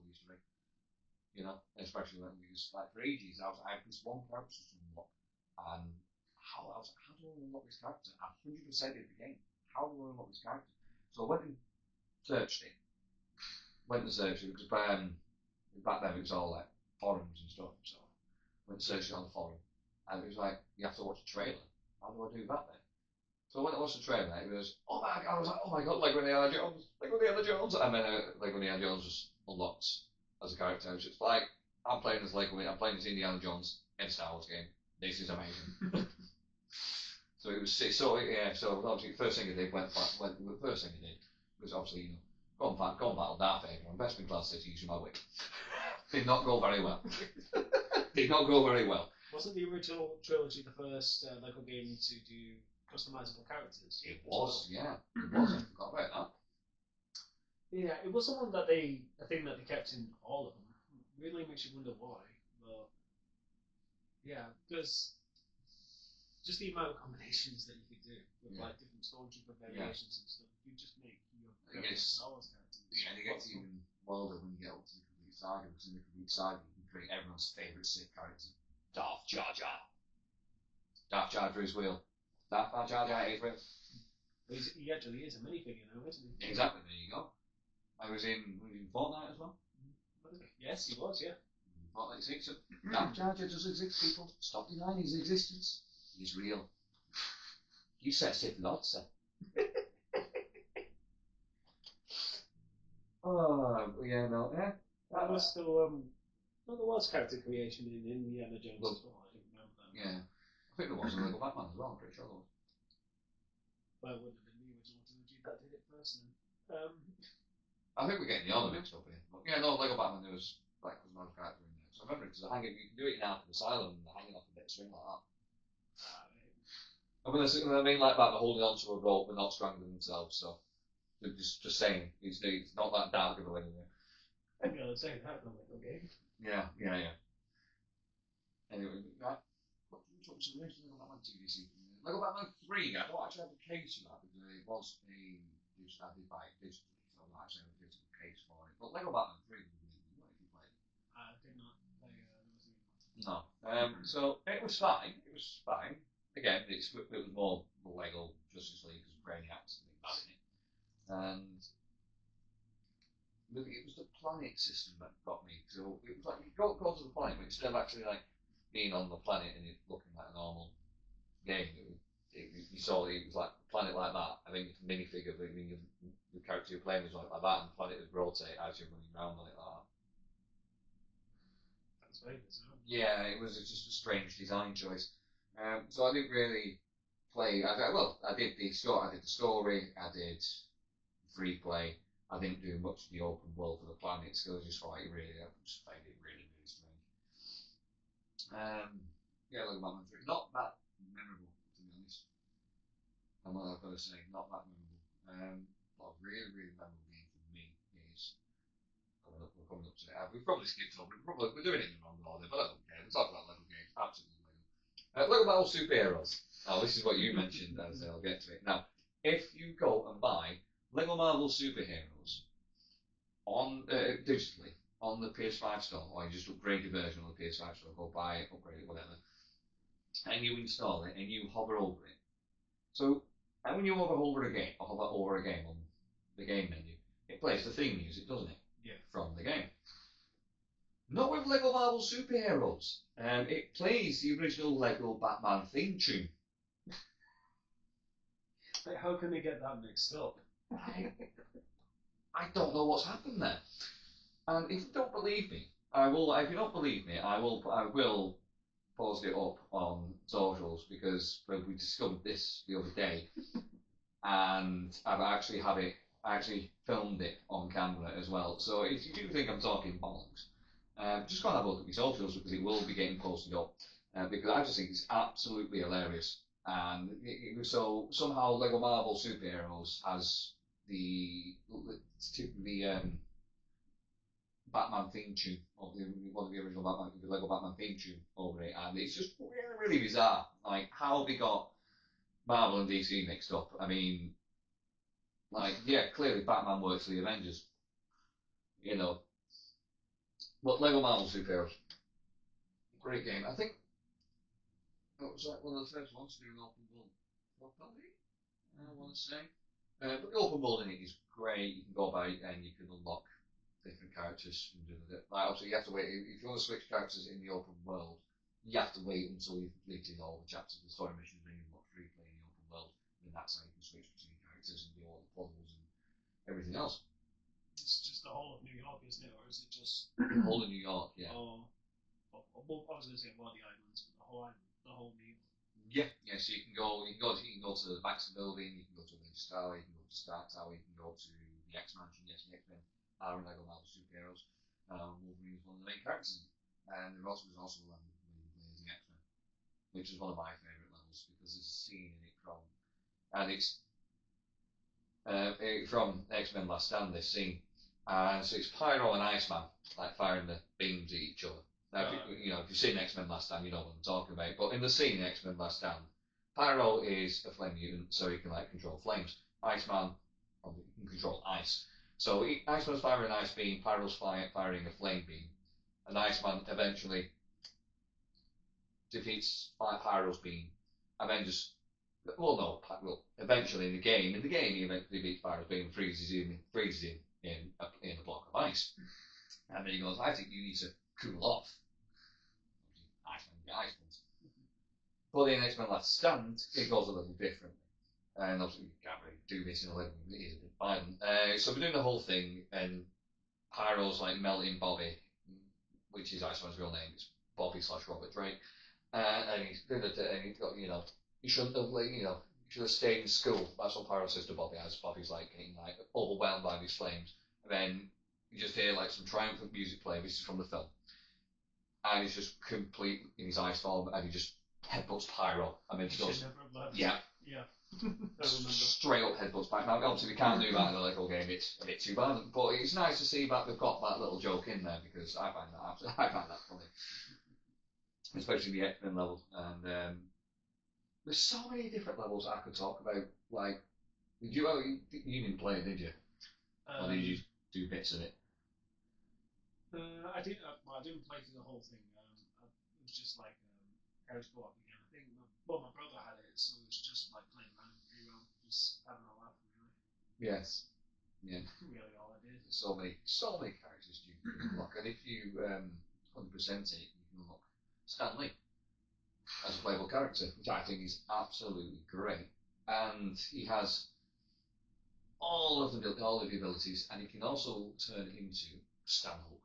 Easter egg. You know, especially when we just like for ages, I had this one character to unlock, and how do I unlock this character? I 100% in the game. How do I unlock this character? So I went and searched it. Because back then it was all like forums and stuff. So I went and searched it on the forum, and it was like you have to watch a trailer. How do I do that then? So when I watched the trailer, it was oh my god! I was like, oh my god, Lego Indiana Jones, and then Lego Indiana Jones was unlocked as a character. It's just like I'm playing as Indiana Jones in a Star Wars game. This is amazing. So it was so obviously the first thing I did was obviously go and battle Darth Vader on best in class cities with my whip. Did not go very well. Did not go very well. Wasn't the original trilogy the first Lego game to do customizable characters? It was, yeah. It was. I forgot about that. Yeah, it was someone a thing that they kept in all of them. Really makes you wonder why, but yeah, because just the amount of combinations that you could do with like different stormtrooper variations and stuff, you just make your Star Wars characters. Yeah, and it gets even wilder when you get up to the complete saga, because in the complete saga you can create everyone's favourite Sith character, Darth Jar Jar. Darth Jar for his wheel. Darth Jar Jar his wheel. He actually is a minifigure now, isn't he? Exactly. There you go. I was in Fortnite as well. Yes, he was, yeah. Fortnite 6. Darth Jar Jar does exist, people. Stop denying his existence. He's real. You said Sith Lord, sir. That was still, there was character creation in Indiana Jones as well, I didn't remember that. Yeah. I think there was a Lego Batman as well, I'm pretty sure there was. Well, it would have been the original trilogy that did it first, then. I think we're getting the order mixed up here. But yeah, no, Lego Batman, there was like cosmetic character in there. So I remember because you can do it in Arkham Asylum and hanging off a bit of string like that. I mean like that, they're holding on to a rope, but not strangling themselves. So just saying, it's not that dark of a way in there. I'm gonna say that in a Lego game. Yeah. Anyway, right. What do we talk to Lego Batman 2 DC? Lego Batman 3, I don't actually have a case for that because it was I did buy it digitally, so I'm not actually have a physical case for it. But Lego Batman 3 was really good if you played it. I did not play No. So it was fine. It was fine. Again, it was more Lego Justice League because Brainiac's the big bad in it. And it was the planet system that got me. So it was like you go to the planet, but instead of actually like being on the planet and it looking like a normal game, you saw it was like a planet like that. I think it's a minifigure, but the character you're playing was like that, and the planet would rotate as you're running around on it like that. That's very bizarre. Yeah, it was just a strange design choice. So I didn't really play. I did the story. I did the story. I did free play. I didn't do much of the open world for the planets because I just thought I just find it really, really strange. Yeah, like Batman 3. Not that memorable, to be honest. I'm not I've got to say, not that memorable. What a really, really memorable game for me is we're coming up to it. We've probably skipped over. We're doing it in the wrong order, but I don't care. We're talking about Lego games. Absolutely Lego. Lego Battle Superheroes. Now, this is what you mentioned, as I'll get to it. Now, if you go and buy Lego Marvel Superheroes on digitally on the PS5 store, or you just upgrade your version on the PS5 store, go buy it, upgrade it, whatever, and you install it and you hover over it. So, and when you hover over a game on the game menu, it plays the theme music, doesn't it? Yeah. From the game. Not with Lego Marvel Superheroes. It plays the original Lego Batman theme tune. How can they get that mixed up? I don't know what's happened there. And if you don't believe me, I will. If you don't believe me, I will post it up on socials because we discovered this the other day, and I actually filmed it on camera as well. So if you do think I'm talking bollocks, just go and have a look at my socials because it will be getting posted up. Because I just think it's absolutely hilarious. And so somehow Lego Marvel Superheroes has the Batman theme tune, or one of the original the Lego Batman theme tune over it, and it's just really, really bizarre. Like how they got Marvel and DC mixed up. I mean, like yeah, clearly Batman works for the Avengers, you know. But Lego Marvel Superheroes, great game. I think it was like one of the first ones to do an open world properly. I want to say, but the open world in it is great. You can go about and you can unlock different characters. Like obviously, you have to wait if you want to switch characters in the open world. You have to wait until you've completed all the chapters of the story missions and you've got free play in the open world, and that's how you can switch between characters and do all the puzzles and everything else. It's just the whole of New York, isn't it, or is it just the whole of New York? Yeah. Well, I was going to say one of the islands, but the whole island, the whole New York. Yeah. So you can go to the Baxter Building, you can go to the Avengers Tower, you can go to Stark Tower, you can go to the X Mansion. Yes, the X Men are in Lego Marvel Superheroes. Wolverine is one of the main characters, and there also was also a level where you play as the X Men, which is one of my favourite levels because there's a scene in it from X Men Last Stand. This scene, so it's Pyro and Iceman like firing the beams at each other. Now, if you've seen X Men Last Stand, you know what I'm talking about. But in the scene X Men Last Stand, Pyro is a flame mutant, so he can like control flames. Iceman, he can control ice. So Iceman's firing an ice beam, Pyro's firing a flame beam, and Iceman eventually defeats Pyro's beam, and then just eventually in the game he eventually beats Pyro's beam and freezes him in a block of ice, and then he goes, I think you need to cool off. Iceman get ice ones. But in X Men Last Stand, it goes a little differently. And obviously, you can't really do this in a living room, it is a bit violent. So we're doing the whole thing, and Pyro's like melting Bobby, which is Iceman's real name. It's Bobby / Robert Drake. And he's got, he shouldn't have, he should have stayed in school. That's what Pyro says to Bobby, as Bobby's like getting like overwhelmed by these flames. And then you just hear like some triumphant music play. This is from the film. And he's just complete in his ice form, and he just headbutts Pyro, and then he goes, yeah. Straight up headbutts back. Now, obviously, we can't do that in a Lego game. It's a bit too violent, but it's nice to see that they've got that little joke in there because I find that funny, especially the X-Men level. And there's so many different levels I could talk about. Like, you didn't play it, did you? Or did you do bits of it? I didn't play through the whole thing. was just like couch co-op again. I think my brother had it, so it was just like playing random free roam, just having a laugh, really. Yes. Yeah. Really all I did. So many characters you can unlock, and if you 100% it, you can unlock Stanley as a playable character, which I think is absolutely great. And he has all of the abilities, and he can also turn into Stanhope,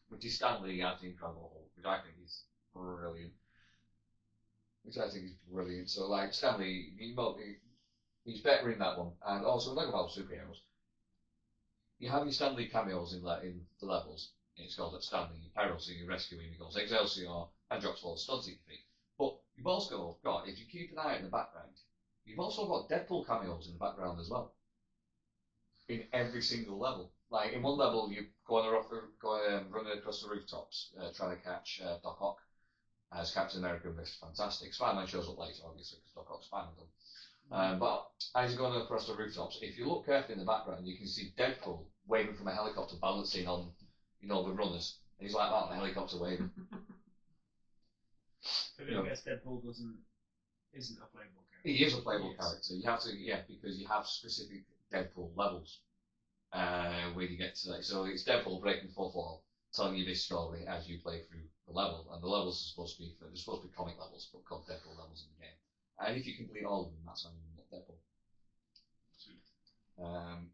which is Stanley as the Incredible Hulk, which I think is brilliant. So, like Stanley, he's better in that one. And also, like about superheroes, you have your Stanley cameos in the levels. And it's called Stanley in peril, so you rescue him. He goes Excelsior and drops all the studs at your feet. But you've also got, if you keep an eye in the background, you've also got Deadpool cameos in the background as well. In every single level. Like in one level, you running across the rooftops, trying to catch Doc Ock as Captain America and Mr. Fantastic. Spider-Man shows up later, obviously, because Doc Ock's Spider-Man. But as you're going across the rooftops, if you look carefully in the background, you can see Deadpool waving from a helicopter, balancing on, the runners. And he's like that on the helicopter waving. But I guess Deadpool isn't a playable character. He is a playable character. You have to, because you have specific Deadpool levels where you get to. So it's Deadpool breaking the fourth wall, telling you this story as you play through the level, and the levels are supposed to be comic levels, but called Deadpool levels in the game. And if you complete all of them, that's how you unlock Deadpool. Sweet.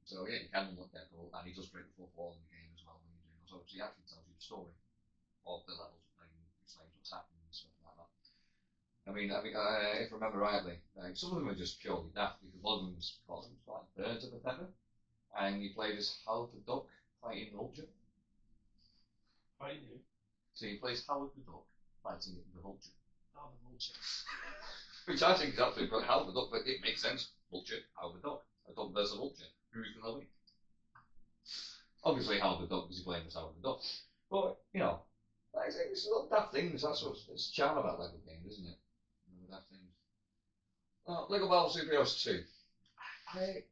So yeah, you can unlock Deadpool, and he does break the fourth wall in the game as well when you're doing those. So he actually tells you the story of the levels and explains what's happening and stuff like that. I mean, if I remember rightly, some of them are just purely daft because one of them was like Birds of a Feather, and you played as Howard the Duck fighting Vulture. Fighting who? So he plays Howard the Duck fighting the Vulture. Oh, the Vulture. Which I think is absolutely brilliant. Howard the Duck, but it makes sense. Vulture, Howard the Duck. A duck versus a vulture. Who's going to win? Obviously Howard the Duck because he's playing as Howard the Duck. But, like I say, it's little daft things. That's what's charm about Lego games, isn't it? Daft things. Lego Battle Superheroes 2.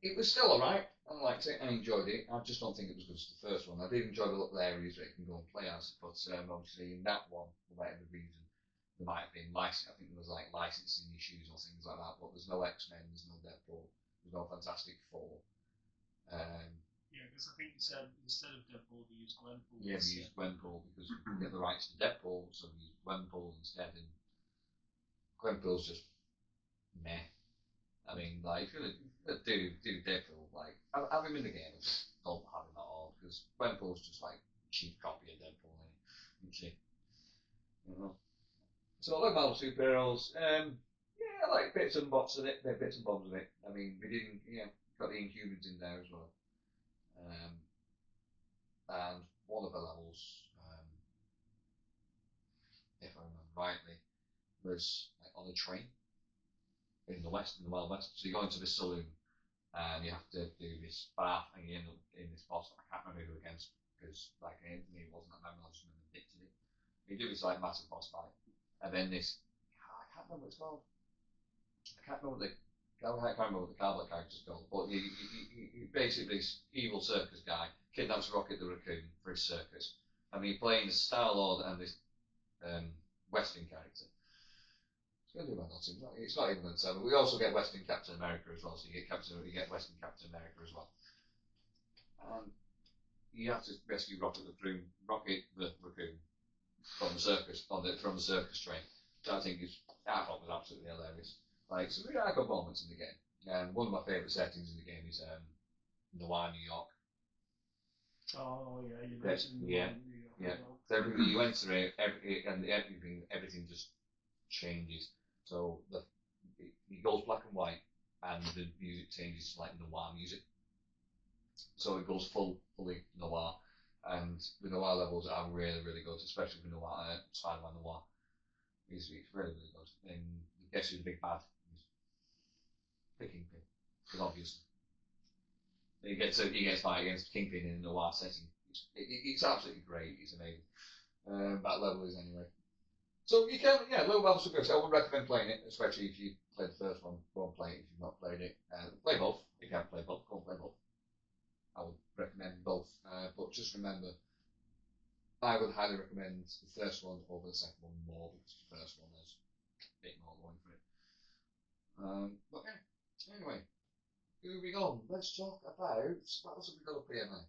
It was still alright. I liked it. I enjoyed it. I just don't think it was good as the first one. I did enjoy the little areas that you can go and play as, but obviously in that one, for whatever reason, there might have been I think there was like licensing issues or things like that, but there's no X-Men, there's no Deadpool, there's no Fantastic Four. Yeah, because I think you said instead of Deadpool, they used Gwenpool. Yeah, they used Gwenpool because we couldn't get the rights to Deadpool, so we used Gwenpool instead, and Gwenpool's just meh. I mean, like, if you're gonna do Deadpool, like, have him in the game, just don't have him at all, because Gwenpool's just like a cheap copy of Deadpool, isn't she? So I like Marvel Superheroes. I like bits and bobs of it. I mean, we didn't, got the Inhumans in there as well. And one of the levels, if I remember rightly, was like on a train in the Wild West. So you go into this saloon and you have to do this bath, and you end up in this boss. I can't remember who against because like it wasn't that memorable. I just remember addicted it. You do this like massive boss fight. And then this, I can't remember what it's called. I can't remember what the cowboy character's called. But you basically this evil circus guy kidnaps Rocket the Raccoon for his circus. I mean, playing the Star-Lord and this Western character. It's going to do about nothing. It's not even going to tell me. We also get Western Captain America as well. So you get Western Captain America as well. And you have to rescue Rocket the Raccoon from the circus train. I thought was absolutely hilarious. Like some really good moments in the game. And one of my favourite settings in the game is Noir, New York. Oh yeah, you mentioned New York. Yeah. So everything you enter everything just changes. So it goes black and white, and the music changes to like noir music. So it goes fully noir. And the noir levels are really, really good, especially for noir, Spider-Man Noir. It's really, really good. And guess who's the big bad? The Kingpin, because obviously he gets fight against Kingpin in a noir setting. It's absolutely great. It's amazing. That level is anyway. So you can, little levels are good. So I would recommend playing it, especially if you played the first one. Go and play it if you've not played it. Play both. If you haven't played both, go and play both. I would recommend both. But just remember, I would highly recommend the first one over the second one more because the first one has a bit more going for it. But yeah, anyway, moving on. Let's talk about what else have we got up here now?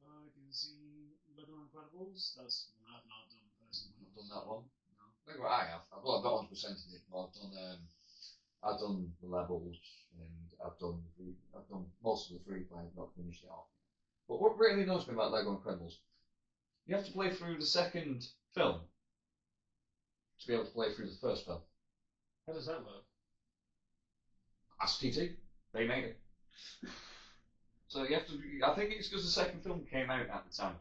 I can see Lego Incredibles. That's one I've not done personally. Not done that one. No. Look what I have. Well, I've not 100% of it, but I've done the levels and I've done most of the free play. I've not finished it off. But what really annoys me about Lego Incredibles, you have to play through the second film to be able to play through the first film. How does that work? Ask TT. They made it. So you have to. I think it's because the second film came out at the time.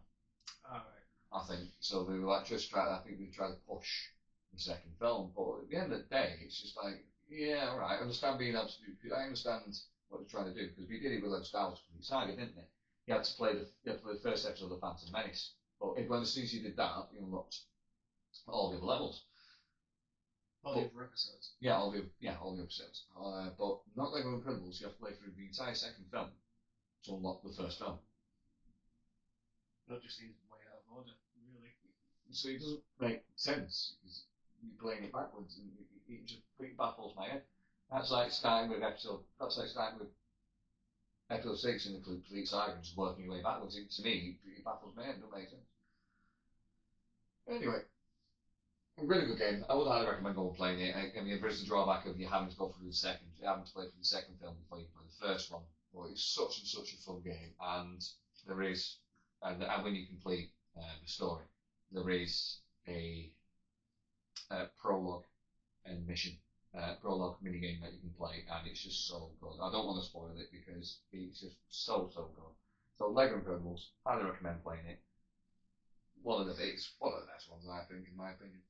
Alright. I think so. They were like just trying. I think they tried to push the second film, but at the end of the day, it's just like, yeah, all right. I understand being absolute. I understand what they're trying to do because we did it with those Star Wars saga, didn't they? You had to play the first episode of the Phantom Menace, but as soon as you did that, you unlocked all the other levels. All the other episodes. Yeah, all the episodes. But not Lego Incredibles. You have to play through the entire second film to unlock the first film. That just seems way out of order, really. So it doesn't make sense because you're playing it backwards, and it just pretty baffles my head. That's like starting with episode 6 in the complete saga and just working your way backwards. To me, it baffles my head. It doesn't make sense. Anyway, a really good game. I would highly recommend going and playing it. I mean, there's the drawback of you having to go through having to play through the second film before you play the first one. But it's such a fun game, and there is, and when you complete the story, there is a prologue and mission, prologue minigame that you can play, and it's just so good. I don't want to spoil it because it's just so good. So Lego Incredibles, highly recommend playing it. One of the best ones, I think, in my opinion.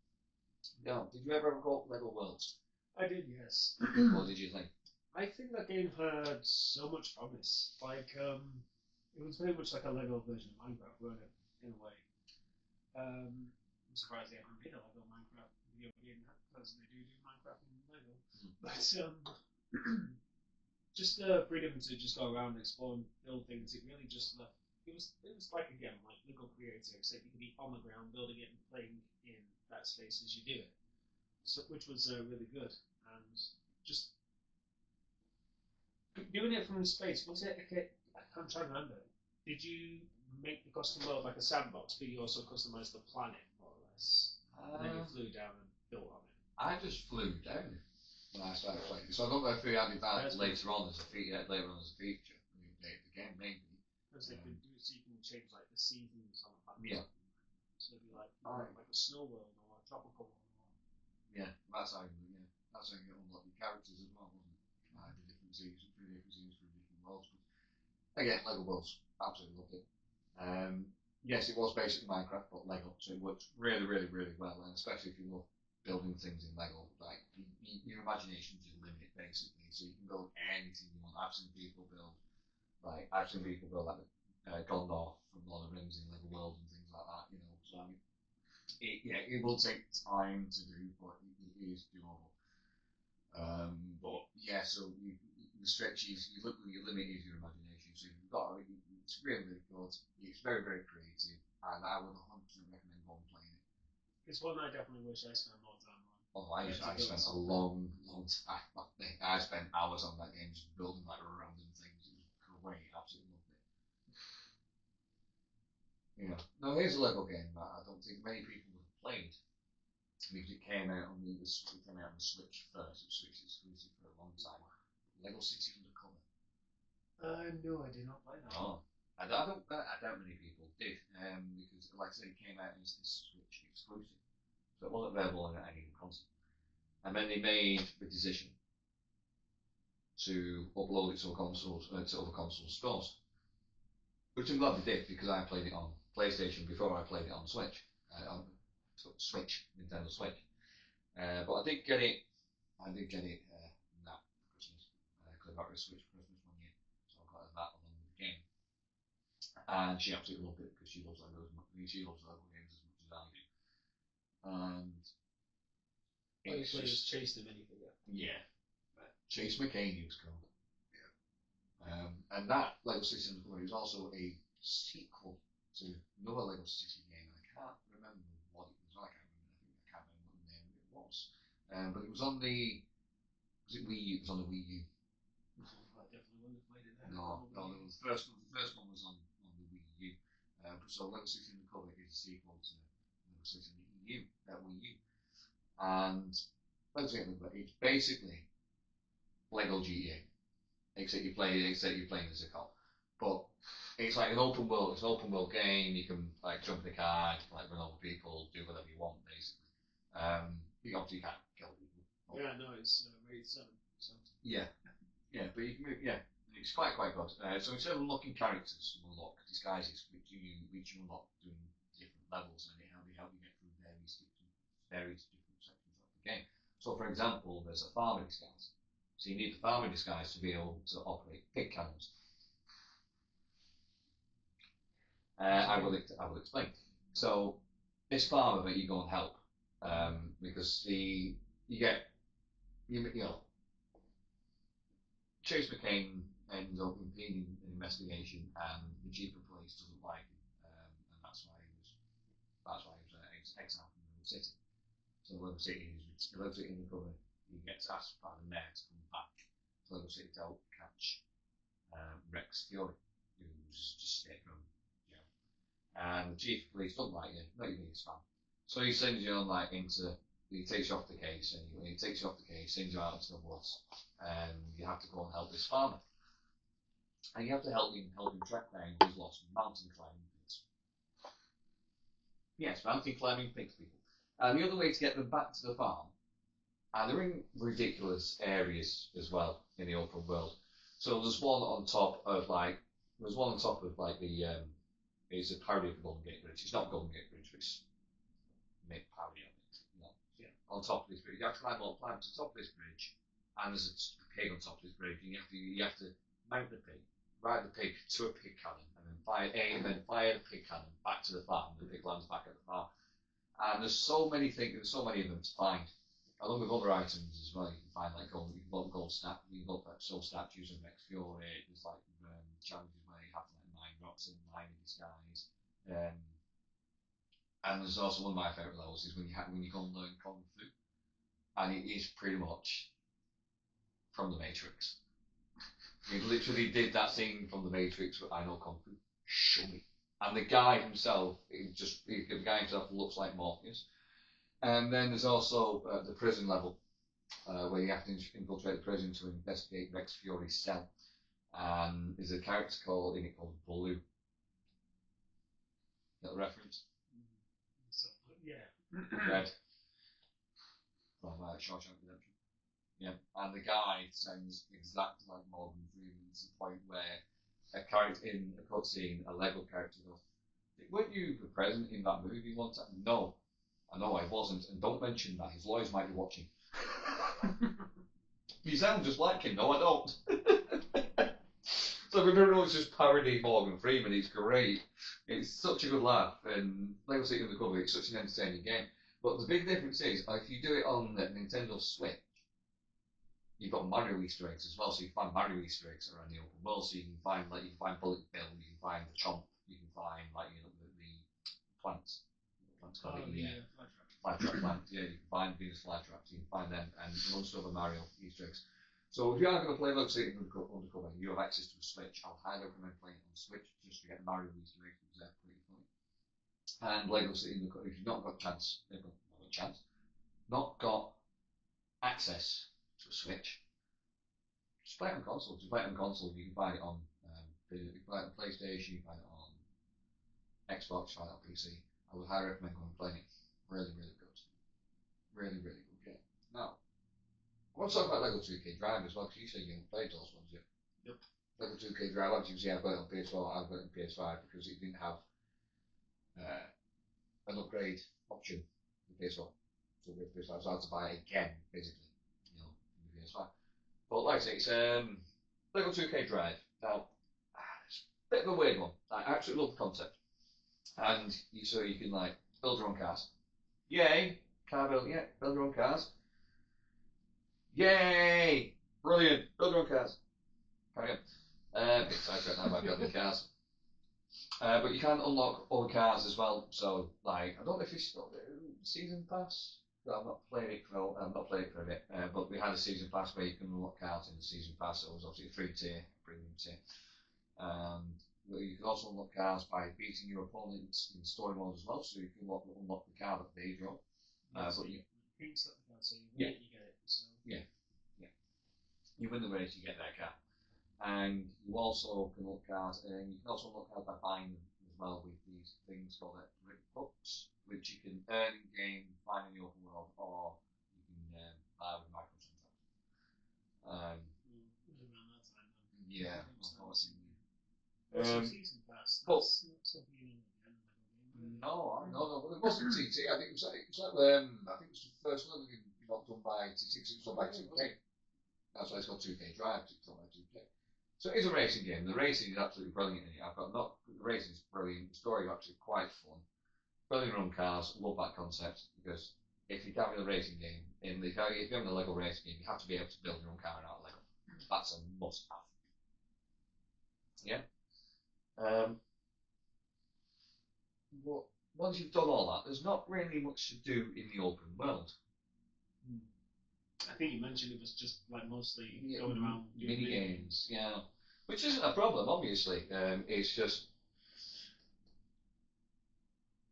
Yeah. Did you ever go Lego Worlds? I did, yes. What did you think? I think that game had so much promise. Like, it was very much like a Lego version of Minecraft, weren't it? In a way. I'm surprised they haven't made a Lego Minecraft video game because they do Minecraft and Lego. But just the freedom to just go around and explore and build things. It really just left. It was like again like Lego Creator, except you could be on the ground building it and playing in that space as you do it, so, which was really good. And just doing it from space, was it? Okay, I'm trying to remember. Did you make the custom world like a sandbox, but you also customized the planet more or less? And then you flew down and built on it. I just flew down when I started playing. So I don't know if we added that later on as a feature. The game maybe. Because they could do it so you can change like the seasons on the planet. Yeah. So it'd be like a snow world or a tropical world. Yeah, that's how you unlock your characters as well, wasn't it? The different seasons, three different worlds. But again, Lego Worlds, absolutely loved it. Yes, it was basically Minecraft, but Lego, so it worked really well, and especially if you love building things in Lego, like your imagination is your limit basically, so you can build anything you want. I've seen people build like Gondor from Lord of the Rings in Lego World and things like that, you know. So I mean, it will take time to do, but it is doable. But yeah, so the stretches, your limit is your imagination. So you've got it's really good. It's very creative, and I would 100% recommend going and playing it. It's one I definitely wish I spent more time on. Oh, I spent a long time. I spent hours on that game just building like random things. It was great. Absolutely loved it. Yeah. Now here's a Lego game that I don't think many people have played because it came out on the Switch first. It was Switch exclusive for a long time. Lego City Undercover. No, I did not play that. Oh, I doubt many people did because, like I said, it came out as Switch exclusive, so it wasn't available on any console. And then they made the decision to upload it to other console stores, which I'm glad they did because I played it on PlayStation before I played it on Switch, Nintendo Switch. But I did get it that Christmas because I got a Switch for Christmas one year, so I got that along with the game. And she absolutely loved it because she loves Lego games as much as I do. And it's just Chase the minifigure. Yeah, Chase McCain he was called. Yeah. And that Lego City Undercover is also a sequel to another Lego City game. I can't but it was on the. Was it Wii U? It was on the Wii U. I definitely wouldn't have played it then. No, the first one was on the Wii U. So Lego City Undercover is a sequel to Lego City Wii U. And Lego City Undercover, it's basically Lego GTA, except you're playing as a cop. But it's like an open world. It's an open world game. You can like jump in the car, like run over people, do whatever you want, basically. You obviously can't kill people. Yeah, no, it's rated 7. So. Yeah, but you can move. Yeah, it's quite good. So instead of unlocking characters, you unlock disguises, which you unlock doing different levels, and they help you get through various different sections of the game. So, for example, there's a farmer disguise. So you need the farmer disguise to be able to operate pig cannons. I will explain. So this farmer that you go and help, because Chase McCain ends up impeding an investigation, and the chief of police doesn't like him, and that's why he was exiled from River City. So River City in the cover. He gets asked by the mayor to come back to River City to help catch Rex Fury, who's just escaped from jail. And the chief of police doesn't like you, not even his fan. So he sends you on he takes you off the case, and he takes you off the case, sends you out into the woods, and you have to go and help this farmer. And you have to help him track down his lost mountain climbing pigs. Yes, mountain climbing pigs, people. And the other way to get them back to the farm, and they're in ridiculous areas as well in the open world. So there's one on top of the it's a parody of the Golden Gate Bridge. It's not Golden Gate Bridge, it's made parody of it. Yeah. On top of this bridge, you have to climb to the top of this bridge, and there's a pig on top of this bridge, and you have to mount the pig, ride the pig to a pig cannon, and then fire the pig cannon back to the farm. The pig lands back at the farm, and there's so many of them to find, along with other items as well. You can find like gold statues of Rex Fury. There's like challenges where you have to like mine rocks in disguise. And there's also one of my favourite levels is when you go and learn Kung Fu, and it is pretty much from the Matrix. He literally did that scene from the Matrix with I know Kung Fu, show me. And the guy himself, looks like Morpheus. And then there's also the prison level, where you have to infiltrate the prison to investigate Rex Fury's cell. And there's a character called Baloo. Little reference? So, yeah. Red. From Shawshank Redemption. Yeah. And the guy sounds exactly like Morgan Freeman to the point where a character in a cutscene, a Lego character goes, weren't you present in that movie one time? No. I know I wasn't, and don't mention that. His lawyers might be watching. You sound just like him. No, I don't. So if everyone's just parodying Morgan Freeman, it's great. It's such a good laugh, and Lego City Undercover, it's such an entertaining game. But the big difference is, if you do it on the Nintendo Switch, you've got Mario Easter eggs as well, so you can find Mario Easter eggs around the open world, so you can find Bullet Bill, you can find the Chomp, you can find the plants. Flytrap plant, yeah, you can find Venus flytraps, you can find them, and most other Mario Easter eggs. So if you are going to play Lego City Undercover, you have access to a Switch. I'll highly recommend playing it on Switch just to get Mario Easter eggs, because they're pretty funny. And Lego City Undercover, if you've not got access to a Switch, just play it on console. You can find it on PlayStation, you can find it on Xbox, find it on PC. I would highly recommend going and playing it. Really, really good. Really, really good game. Now, I want to talk about Lego 2K Drive as well, because you said you haven't played those ones yet. Yep. Lego 2K Drive, as you can see, I've got it on PS4, I've got it on PS5, because it didn't have an upgrade option for PS4. So I had to buy it again, basically, in the PS5. But like I say, it's Lego 2K Drive. Now, it's a bit of a weird one. I absolutely love the concept. And you can like build your own cars. Yay! Build your own cars. Yay! Brilliant! Build your own cars. Carry on. Bit sidetracked now by building cars. But you can unlock other cars as well. So, like, I don't know if it's got the season pass. not played it for a bit, but we had a season pass where you can unlock cards in the season pass. So it was obviously a free tier, premium tier. You can also unlock cards by beating your opponents in story mode as well. So you can unlock the card that they draw. So you select the card, so you win it, you get it. So. Yeah. You win the race, you get that card. And you also can unlock cards, and you can also unlock cards by buying them as well with these things called written books, which you can earn in game, find in the open world, or you can buy with microtransactions. Around that time, then. Yeah, unfortunately. Season pass. That's not something you know again. No, it wasn't TT. I think it was like I think it was the first level not done by TT. It was done by 2K. That's why it's called 2K Drive. It's done by 2K. So it is a racing game. The racing is absolutely brilliant in it. The racing is brilliant. The story is actually quite fun. Brilliant run cars. Love that concept because if you can't be a racing game, if you're having a Lego racing game, you have to be able to build your own car out of Lego. That's a must-have. Yeah. But once you've done all that, there's not really much to do in the open world. I think you mentioned it was just like mostly going around doing mini games. Yeah, which isn't a problem, obviously. It's just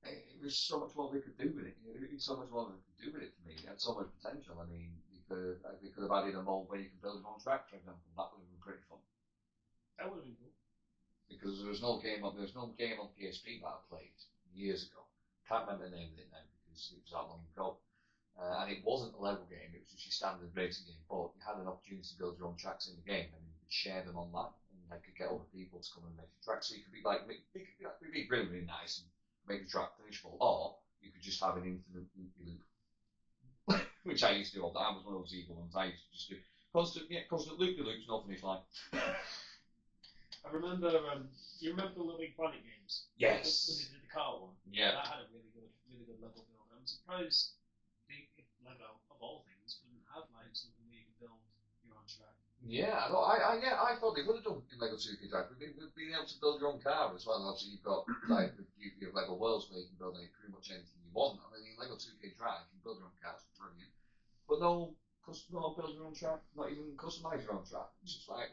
it was so much more they could do with it. So much more they could do with it for me. It had so much potential. I mean, they could have added a mode where you can build your own track, for example. That would have been pretty fun. That would have been cool. Because there was no game on PSP that I played years ago. Can't remember the name of it now because it was that long ago. And it wasn't a level game, it was just your standard racing game, but you had an opportunity to build your own tracks in the game and you could share them online and you could get other people to come and make your tracks. So you could be like, it could be really, really nice and make the track finishable, or you could just have an infinite loop, which I used to do all the time. Was one of those evil ones. I used to just do constant loop-de-loops, no finish line. I remember, you remember the Little Big Planet games? Yes. When they did the car one? Yeah. That had a really good level build. I'm surprised if Lego, of all things, wouldn't have like something where you could build your own track. Yeah, I thought they would have done in Lego 2K Drive. Being able to build your own car as well. Obviously, you've got like your Lego Worlds where you can build pretty much anything you want. I mean, in Lego 2K Drive, you can build your own cars, brilliant. But no build your own track, not even customize your own track. It's just like,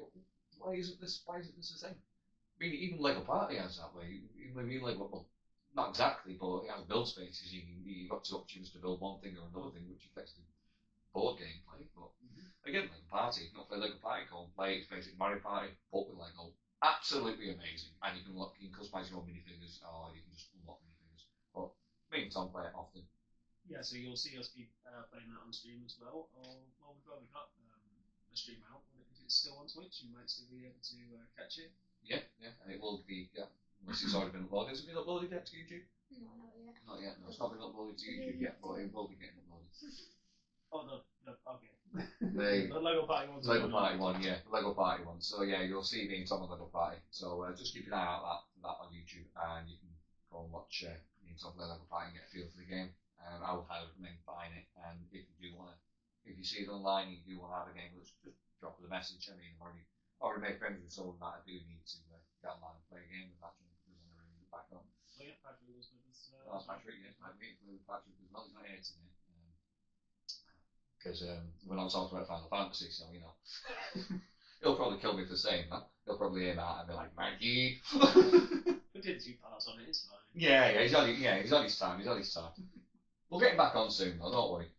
why isn't this a thing? I mean, even Lego Party has that way. Even Lego, well, not exactly, but it has build spaces. You've got two options to build one thing or another thing, which affects the board gameplay. But again, Lego Party, not play Lego Party, go and play. It's basically Mario Party, but with Lego. Absolutely amazing. And you can customize your own minifigures, or you can just unlock minifigures. But me and Tom play it often. Yeah, so you'll see us be playing that on stream as well. Or, well, we've already got a stream out. If it's still on Twitch, you might still be able to catch it. Yeah, and it will be, unless it's already been uploaded. Has it been uploaded yet to YouTube? No, not yet. Not yet, no, it's not been uploaded to YouTube yet, but it will be getting uploaded. Oh, no, okay. The Lego Party one. Lego Party one, yeah, the Lego Party one. So yeah, you'll see me and Tom on Lego Party. So just keep an eye out for that on YouTube, and you can go and watch me and Tom play Lego Party and get a feel for the game. I would highly recommend buying it, and if you see it online and you do want to have a game, just drop us a message. I mean, I've already made friends with someone that I do need to get online and play a game with Patrick, who's on the ring in the background. Oh yeah, Patrick was with us. Patrick, yes, I meet with Patrick as well. He's not here today. Because we're not talking about Final Fantasy, so you know. He'll probably kill me for saying that. He'll probably aim out and be like, Mikey. We did 2 parts on it, it's fine. Yeah, he's on his time. We'll get him back on soon, though, don't worry.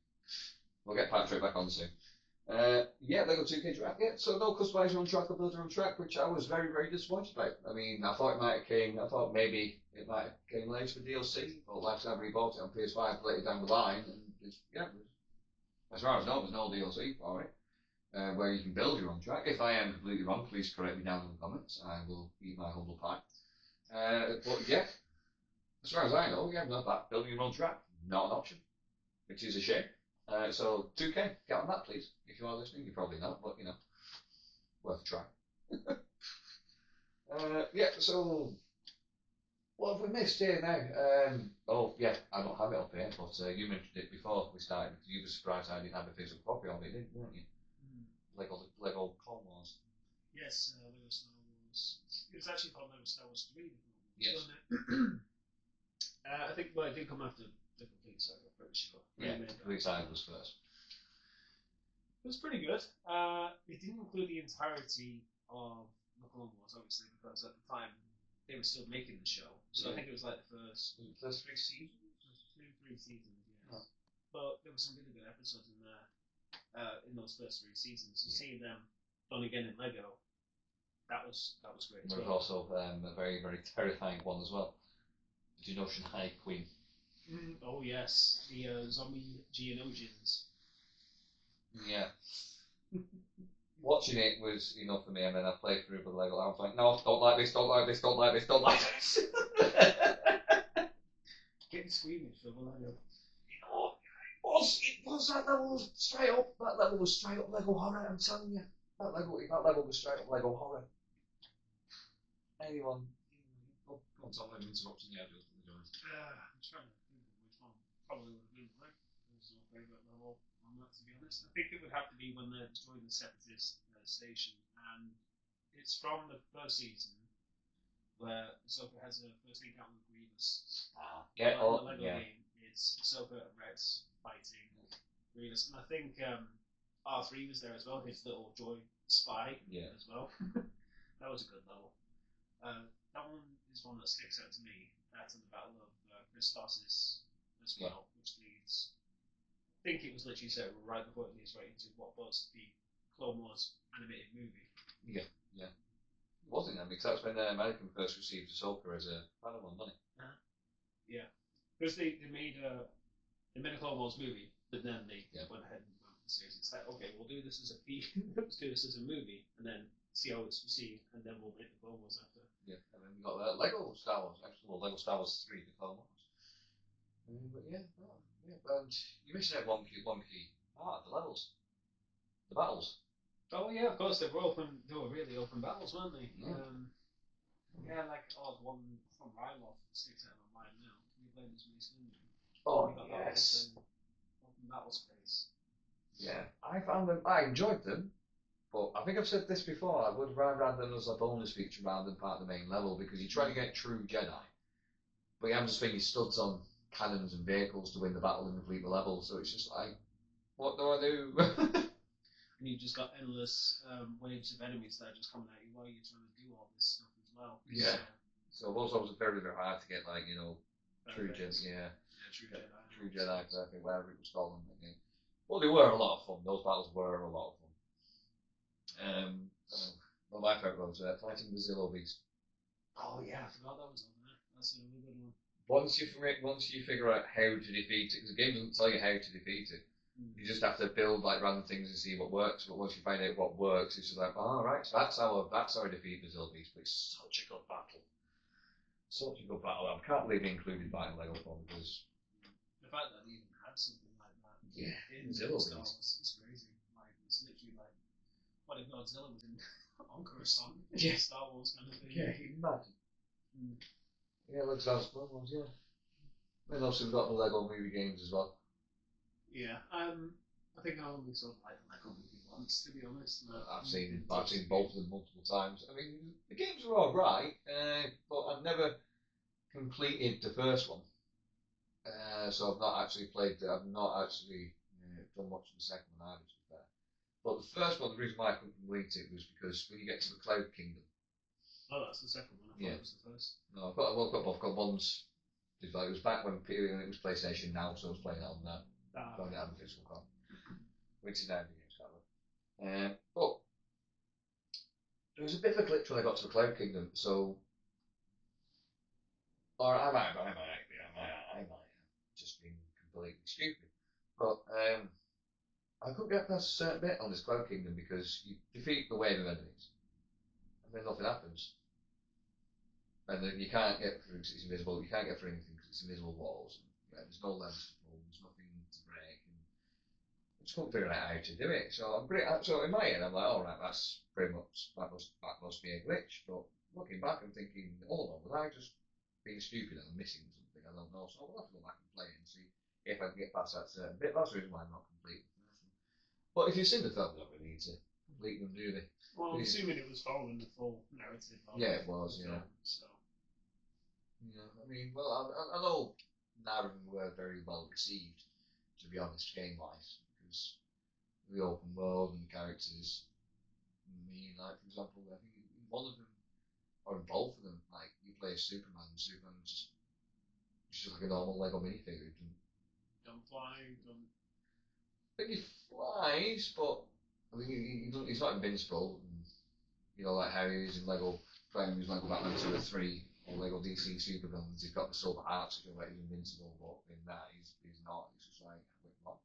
We'll get Patrick back on soon. Lego 2K Drive. Yeah, so no customize your own track or build your own track, which I was very, very disappointed about. I mean, I thought maybe it might have came later for DLC, but like I said, I rebought it on PS5 later down the line, and as far as I know, there's no DLC for it, where you can build your own track. If I am completely wrong, please correct me down in the comments. I will eat my humble pie. But yeah, as far as I know, building your own track, not an option, which is a shame. So 2K, get on that, please. If you are listening, you're probably not, but worth a try. So what have we missed here now? I don't have it up here, but you mentioned it before we started. You were surprised I didn't have a physical copy of it, weren't you? Lego Clone Wars. Yes, Lego Star Wars. It was actually called Lego Star Wars 3. Yes. I think, it did come after The complete saga, I'm pretty sure. Yeah, Remade. Complete Saga was first. It was pretty good. It didn't include the entirety of the Clone Wars, obviously, because at the time they were still making the show. So I think it was like the first 3 seasons? 3 seasons, yes. Oh. But there were some really good episodes in there in those first 3 seasons. So Yeah. seeing them done again in Lego, that was great. There was also a very, very terrifying one as well. The Genoshan High Queen. Oh yes, the zombie Geonosians. Yeah. Watching it was enough for me, and then I played through with Lego. I was like, no, don't like this, don't like this, don't like this, don't like this. Getting squeamish for Lego. You know, it was that level was straight up. That level was straight up Lego horror. I'm telling you, that level was straight up Lego horror. Anyone? Go on, Tom, I'm interrupting you. I'm trying to think of which one probably would have been like was my favourite level on that, to be honest. I think it would have to be when they're destroying the Separatist station, and it's from the first season where Ahsoka has a first encounter with Grievous. Yeah, in the Lego yeah. game, it's Ahsoka and Rex fighting Grievous, and I think R3 was there as well, his little droid spy as well. That was a good level. That one is one that sticks out to me. That's in the Battle of Christosis as well, which leads. I think it was literally said right before it leads right into what was the Clone Wars animated movie. Yeah. It wasn't that because that's when American first received Ahsoka as a final one, wasn't it? Yeah, because they made a Clone Wars movie, but then they went ahead and went with the series. It's like, okay, we'll do this as a let's do this as a movie, and then see how it's received, and then we'll make the Clone Wars after. Yeah, and then we got Lego Star Wars. Actually, well, Lego Star Wars 3, the Clone Wars. But yeah, and you mentioned that one key part, the levels, the battles. Oh yeah, of course they were open. They were really open battles, weren't they? Like the one from Ryloth sticks out on mine now. We played this recently. Oh yes. Open battle space. Yeah, I found them. I enjoyed them. But I think I've said this before, I would rather have them as a bonus feature rather than part of the main level because you're trying to get true Jedi. But you have to spend your studs on cannons and vehicles to win the battle and complete the level, so it's just like, what do I do? And you've just got endless waves of enemies that are just coming at you while you're trying to do all this stuff as well. Yeah. So those ones are very, very hard to get, like, true Jedi. Yeah, true Jedi. True Jedi, perfect, whatever it was called in that game. Well, they were a lot of fun. Those battles were a lot of fun. Well, my favourite was fighting the Zillo Beast. Oh yeah, I forgot that was on there. That's a really good one. Once you figure out how to defeat it, because the game doesn't tell you how to defeat it. You just have to build like random things and see what works. But once you find out what works, it's just like, oh right, so that's how I defeat the Zillo Beast. But it's such a good battle. Such a good battle. I can't believe they included that in Lego Form because the fact that they even had something like that. Yeah, in Zillo Star Beast. Wars is crazy. Like it's literally like, what if Godzilla was in on Coruscant? Yeah. Star Wars kind of thing. Yeah, you imagine. Yeah, it looks like Star Wars. Yeah. And also we've got the Lego movie games as well. Yeah, I think I only saw like the Lego movie once, to be honest. I've seen both of them multiple times. I mean, the games are all right, but I've never completed the first one, so I've not actually played. I've not actually done much of the second one either. To be fair, but the first one, the reason why I couldn't complete it was because when you get to the Cloud Kingdom. Oh, that's the second one. I thought it was the first. No, I've got both. I've got ones. It was back when it was PlayStation Now, so I was playing it on there. Found it on the physical copy, which is now the game's cover. But there was a bit of a glitch when I got to the Cloud Kingdom, so. Or I might have just been completely stupid. But I couldn't get past a certain bit on this Cloud Kingdom because you defeat the wave of enemies, and then nothing happens. And then you can't get through because it's invisible. You can't get through anything because it's invisible walls. And, there's no levels to pull. There's nothing to break. And I just couldn't figure out how to do it. So in my head, I'm like, all right, that's pretty much that must be a glitch. But looking back, I'm thinking, hold on, was I just being stupid and missing something? I don't know. So I'll have to go back and play it and see if I can get past that certain bit. That's the reason why I'm not completing the first one. But if you've seen the film, you don't really need to complete them, do they? Well, I'm assuming it was following the full narrative. Yeah, it was. Yeah. So. Yeah, I mean, well, I know neither of them were very well received, to be honest, game-wise, because the open world and the characters. I mean, like for example, I think in one of them, or in both of them, like you play as Superman, and Superman's just like a normal Lego minifigure. Don't fly, don't. I think he flies, but I mean, he's not invincible. And, you know, like how he is in Lego, trying to use Lego Batman 2 or 3, or Lego DC Supervillains. He's got the silver heart, so he's invincible, but in that, he's not. He's just like, wait, what?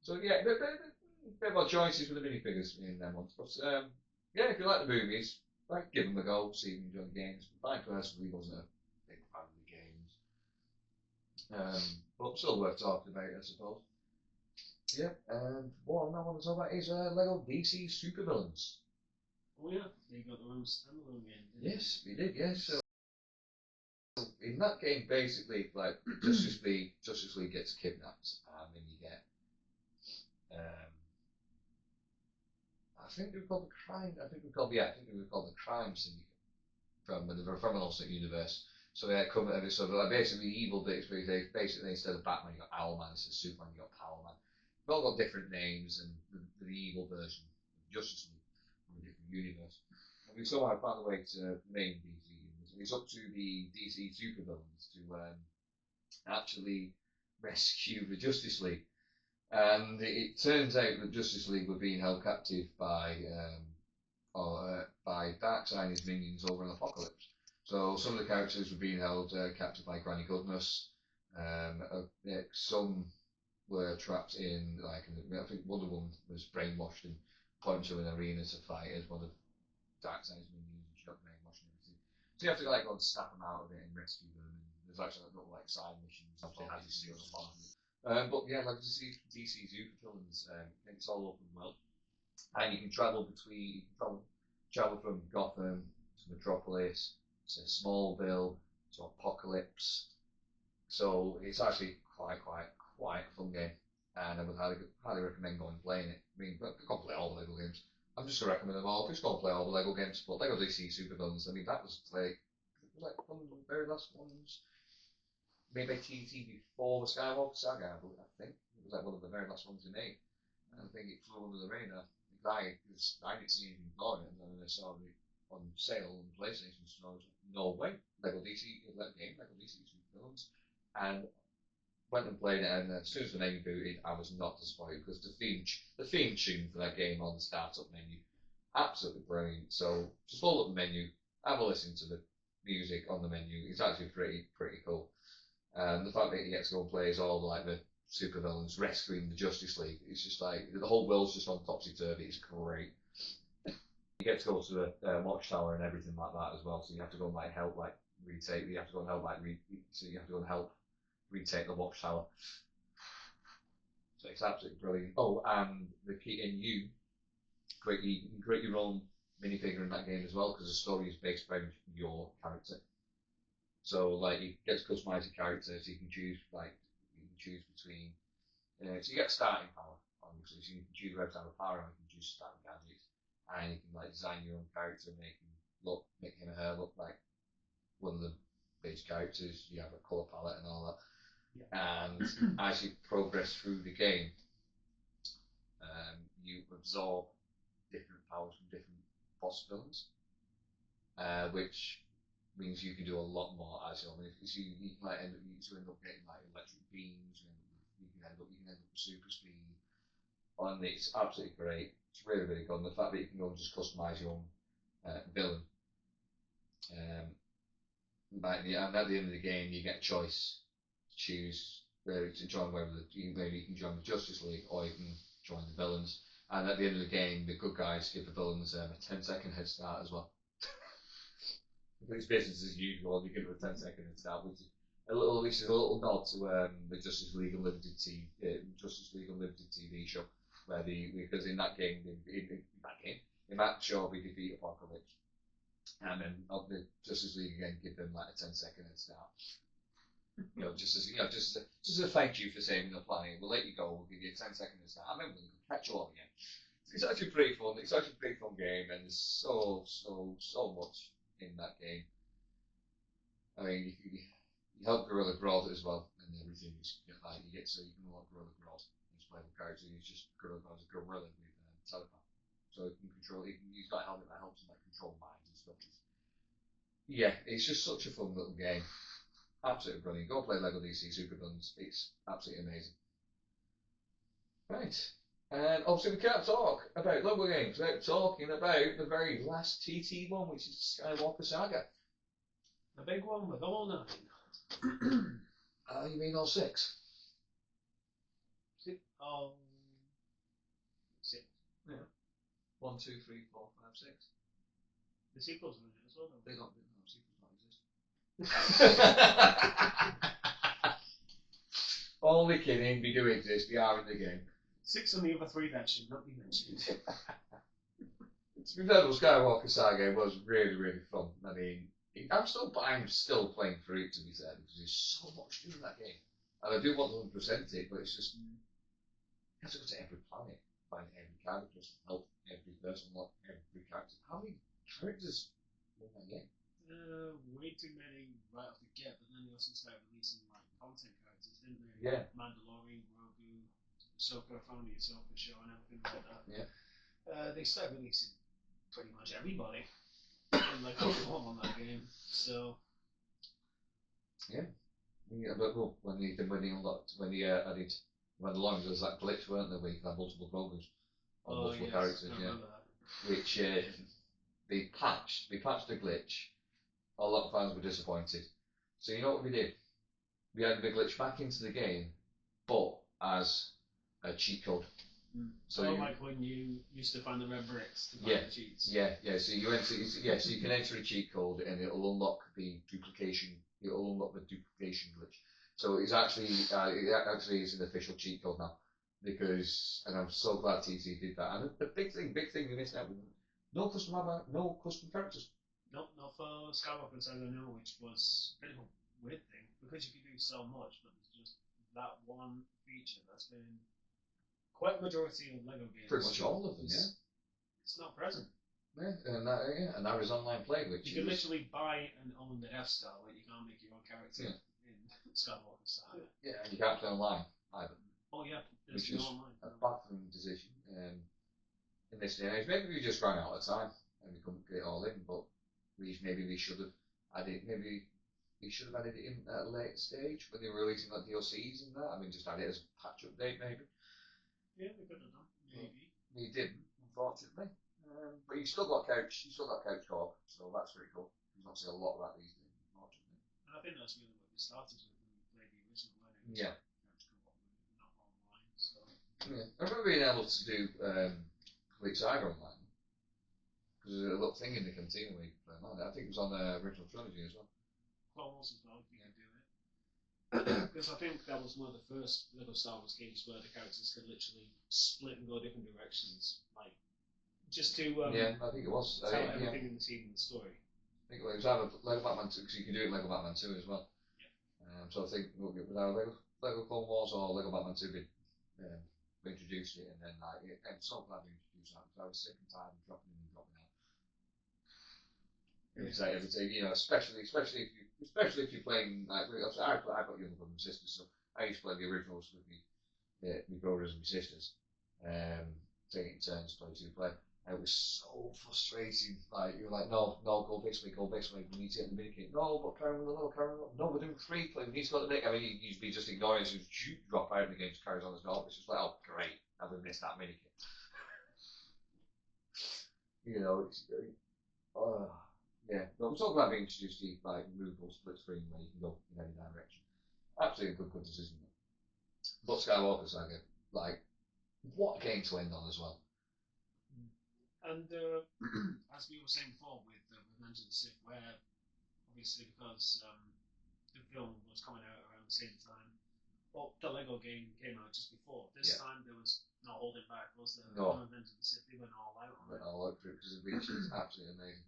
So, yeah, bit more choices with the minifigures in them ones. But, yeah, if you like the movies, like, give them a go, see if you enjoy the games. But I personally wasn't a big fan of the games. But still worth talking about, I suppose. Yeah, and what I want to talk about is Lego DC Supervillains. Oh yeah, they got their own standalone game. Didn't Yes, we did. Yes. So in that game, basically, like Justice League gets kidnapped, and then you get, I think they were called the crime. I think they were called the Crime Syndicate from an alternate universe. So they come so like basically evil bits. Basically instead of Batman, you got Owlman. Instead of Superman, you got Powerman. They've all got different names, and the evil version of Justice League from a different universe. And we somehow found a way to main DC universe. It's up to the DC supervillains to actually rescue the Justice League. And it turns out that Justice League were being held captive by Darkseid and his minions over in Apocalypse. So some of the characters were being held captive by Granny Goodness. Some were trapped in, like, I think one of them was brainwashed and put into an arena to fight as one of Darkseid's minions, and she got brainwashed and everything. So you have to like go and snap them out of it and rescue them. And there's actually little like side missions. Obviously, how you steal the bomb. But yeah, like DC supervillains, it's all open world, and you can travel travel from Gotham to Metropolis to Smallville to Apocalypse. So it's actually quite a fun game, and I would highly recommend going and playing it. I mean, I can't play all the Lego games. I'm just gonna recommend them all. Just go and play all the Lego games. But Lego DC Supervillains, I mean, that was like one of the very last ones made by TT before the Skywalker Saga. I think it was like one of the very last ones they made. And I think it flew under the radar. I didn't see anything for it, and then I saw it on sale on PlayStation. So I was like, no way, Lego DC, Lego DC Supervillains, and went and played it. And as soon as the menu booted, I was not disappointed because the theme tune for that game on the startup menu, absolutely brilliant. So just load up the menu, have a listen to the music on the menu. It's actually pretty cool. And the fact that you get to go and play as all like the supervillains rescuing the Justice League, it's just like the whole world's just on topsy turvy. It's great. You get to go to the watchtower and everything like that as well. So you have to go and like help like retake. You have to go and help like so you have to go and help retake the watchtower. So it's absolutely brilliant. Oh, and the key in you can create your own minifigure in that game as well because the story is based around your character. So like you get to customize your character, so you can choose between. So you get starting power, obviously. So you can choose whether to have a power, or you can choose starting gadgets, and you can like design your own character, make him or her look like one of the base characters. You have a color palette and all that. Yeah. And as you progress through the game, you absorb different powers from different boss villains, which means you can do a lot more as your. You might end up getting like electric beams. You can end up with super speed. And it's absolutely great. It's really good. And the fact that you can go and just customize your own villain. And at the end of the game, you get a choice to choose whether to join maybe you can join the Justice League or you can join the villains. And at the end of the game, the good guys give the villains a 10-second head start as well. It's business as usual. You give them a 10-second head start, which is a little nod to the Justice League Unlimited TV show, because in that game, in that show, we defeat Apocalypse, and then the Justice League again give them like a 10-second head start. Just as a thank you for saving the planet, we'll let you go. We'll give you a 10-second head start, and then we'll catch you on again. It's actually pretty fun. It's actually a pretty fun game, and there's so much in that game. I mean, you help Guerrilla Grow as well. and everything. You get so you can unlock Gorilla Grodd. His playable character. He's just Gorilla Grodd's a gorilla with telepath, so he can control. He's got a helmet that helps him like control minds and stuff. Yeah, it's just such a fun little game. Absolutely brilliant. Go play Lego DC Supervillains. It's absolutely amazing. Right. And obviously we can't talk about Lego games without talking about the very last TT one, which is Skywalker Saga. The big one with all 9. You mean all 6? All 6. Yeah. 1, 2, 3, 4, 5, 6. The sequels were in it as well, though. They don't. No, sequels don't exist. Only kidding. They do exist. They are in the game. 6 and the other 3 that should not be mentioned. To be fair, the Skywalker Saga was really, really fun. I mean, I'm still playing through it, to be fair, because there's so much to do in that game. And I do want to 100% it, but it's just, you have to go to every planet, find every character, help every person, unlock every character. How many characters in that game? Way too many right off the get, but then they also started releasing like content characters, didn't they? Yeah. Mandalorian, Grogu, Ahsoka, found the Ahsoka show and everything like that. Yeah. They started releasing pretty much everybody in like form on that game. So yeah, but well, when they added Mandalorian, there was that glitch, weren't there, where you could have multiple Grogus on multiple characters, which they patched the glitch. A lot of fans were disappointed. So you know what we did? We added the glitch back into the game, but as a cheat code. So like when you used to find the red bricks to find the cheats. Yeah. So you can enter a cheat code and it'll unlock the duplication. It'll unlock the duplication glitch. So it actually is an official cheat code now, and I'm so glad TC did that. And the big thing we missed out. No custom characters. Not for Skywalker Saga, no, which was a bit of a weird thing because you can do so much, but it's just that one feature that's been quite a majority of Lego games. Pretty much all of them, yeah. It's not present. Yeah, and that is online play, which you can literally buy and own the Death Star, but you can't make your own character in Skywalker Saga. Yeah, and you can't play online either. Oh yeah, there's which no is online. a bathroom decision in this day and age. Maybe we just ran out of time and we couldn't get it all in, but maybe we should have added it in at a later stage when they were releasing like DLCs and that. I mean, just add it as a patch update maybe. Yeah, we could have done. Maybe. We didn't, unfortunately. But you still got couch co-op, so that's pretty cool. You don't see a lot of that these days, unfortunately. And I think that's really what we started with when we played the original Lego. Yeah. Couch co-op, not online. So. Yeah. I remember being able to do Complete Saga online. Because there's a little thing in the canteen where you can play online. I think it was on the original trilogy as well. Clone Wars as well, if you can do it. Because I think that was one of the first Lego Star Wars games where the characters could literally split and go different directions, like just to I think it was tell everything in the scene and the story. I think it was either Lego Batman 2, because you can do it in Lego Batman 2 as well. Yeah. So I think it was either Lego Clone Wars or Lego Batman 2 we introduced it, and then I'm so glad we introduced that because I was sick and tired of dropping in and dropping out. Especially if you're playing like I've got younger brothers and sisters, so I used to play the originals with my brothers and my sisters, taking turns play 2-player. And it was so frustrating. Like you were like, no, go this way. We need to get the minikit. No, but carry on. No, we're doing 3-player. We need to go to the minikit. I mean, you'd be just ignoring it. So you drop out and the game just carries on as normal. It's just like, oh, great, I've missed that minikit. It's great. Yeah, but I'm so glad we introduced the movable split screen where you can go in any direction. Absolutely a good decision. But Skywalker Saga, what a game to end on as well. And as we were saying before with Revenge of the Sith, where obviously because the film was coming out around the same time, well, the Lego game came out just before. This time there was no holding back, was there? No. Revenge of the Sith, they went all out on it. All out for it because the reach is absolutely amazing.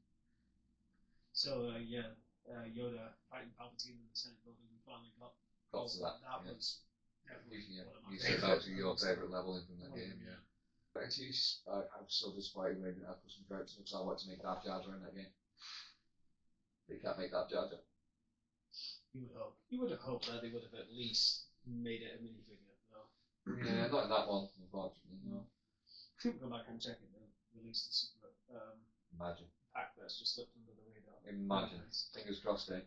So Yoda fighting Palpatine in the Senate building, we finally got to that. That was definitely one of my You said favourite. that was your favourite level in from that game, yeah. But I'm so disappointed when they didn't have custom characters because I wanted to make Darth Jar Jar in that game. But you can't make Darth Jar Jar. You would have hoped that they would have at least made it a minifigure, though. Yeah, not in that one, unfortunately. No. Go back and check it. They released the secret Imagine. pack that's just slipped under the radar. Imagine. Nice. Fingers crossed, eh?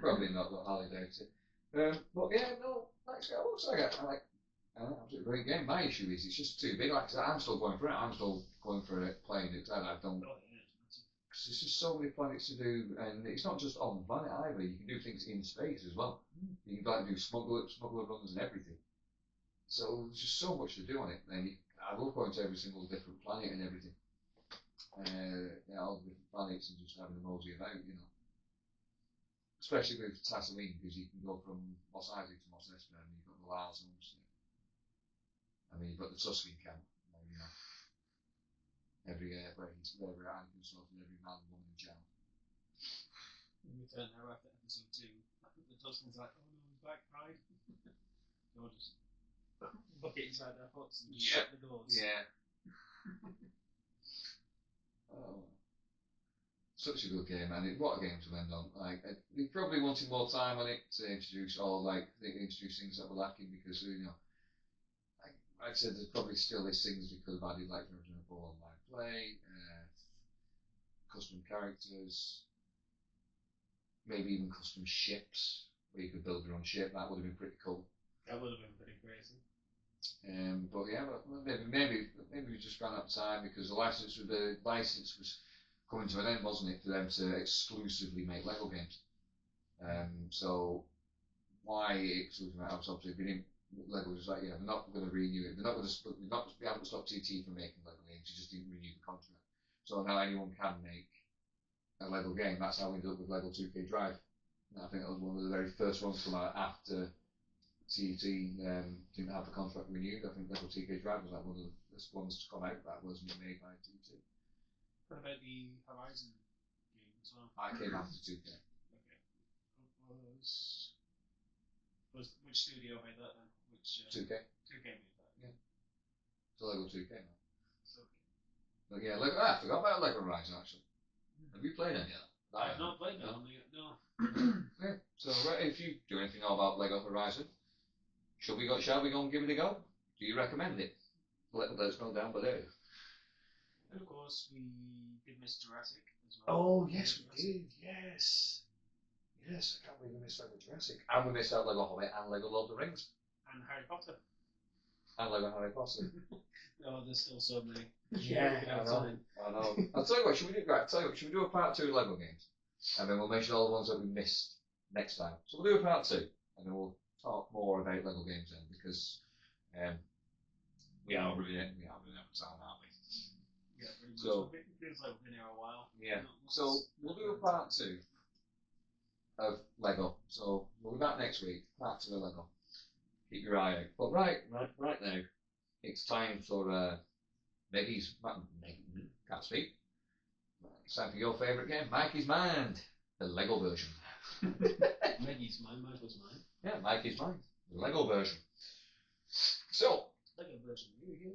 Probably not got Harley Davidson. But yeah, no, thanks, guys. Looks like absolutely great game. My issue is it's just too big. Like I said, I'm still going for it. I'm still going for it, playing it. And I've done. Cause there's just so many planets to do, and it's not just on the planet either. You can do things in space as well. You can do smuggler runs and everything. So there's just so much to do on it. And I love going to every single different planet and everything. All the different planets and just having a mosey about, you know. Especially with Tatooine, because you can go from Mos Eisley to Mos Espa, and you've got the Lars homestead. I mean, you've got the Tusken camp, you know. Every where Anakin slaughtered every man, woman, and child. We return now after episode 2. The Tusken's like, oh no, he's back, pride. They'll just bucket inside their huts and just shut the doors. Yeah. Oh. Such a good game, man. What a game to end on. Like, we probably wanted more time on it to introduce introduce things that were lacking because, you know, like I said, there's probably still is things we could have added, like, for example, online play, custom characters, maybe even custom ships, where you could build your own ship. That would have been pretty cool. That would have been pretty crazy. But yeah, maybe we just ran out of time because the license was coming to an end, wasn't it, for them to exclusively make Lego games? So why exclusively? Obviously, Lego was like, yeah, they're not going to renew it. We haven't stopped TT from making Lego games. You just didn't renew the contract. So now anyone can make a Lego game. That's how we ended up with Lego 2K Drive. And I think that was one of the very first ones to come out after TT didn't have the contract renewed. I think Lego 2K Drive was like one of the first ones to come out that wasn't made by TT. What about the Horizon game as well? I came after 2K. Okay. Which studio made that then? Which 2K. 2K made that. Yeah. So Lego 2K now. Okay. But yeah, I forgot about Lego Horizon actually. Have you played any of that? I have not played that one yet, no. Yeah. So if you do anything know about Lego Horizon, shall we go and give it a go? Do you recommend it? Let us know down below. And of course, we did miss Jurassic as well. Oh, yes, we did. Yes. Yes, I can't believe we missed Lego Jurassic. And we missed out Lego Hobbit and Lego Lord of the Rings. And Harry Potter. And Lego Harry Potter. Oh, there's still so many. Yeah, I know. I'll tell you what, should we do a part 2 of Lego games? And then we'll mention all the ones that we missed next time. So we'll do a part 2, and then we'll talk more about Lego games then, because we are really out of time, aren't we? Yeah, pretty much. So, it feels like we've been here a while. Yeah. So we'll do a part 2 of Lego. So we'll be back next week. Part 2 of Lego. Keep your eye out. But right now, it's time for Mikey's. Can't speak. It's time for your favourite game, Mikey's Mind, the Lego version. Mikey's Mind, Michael's Mind. Yeah, Mikey's Mind, the Lego version. So, Lego version, here we go.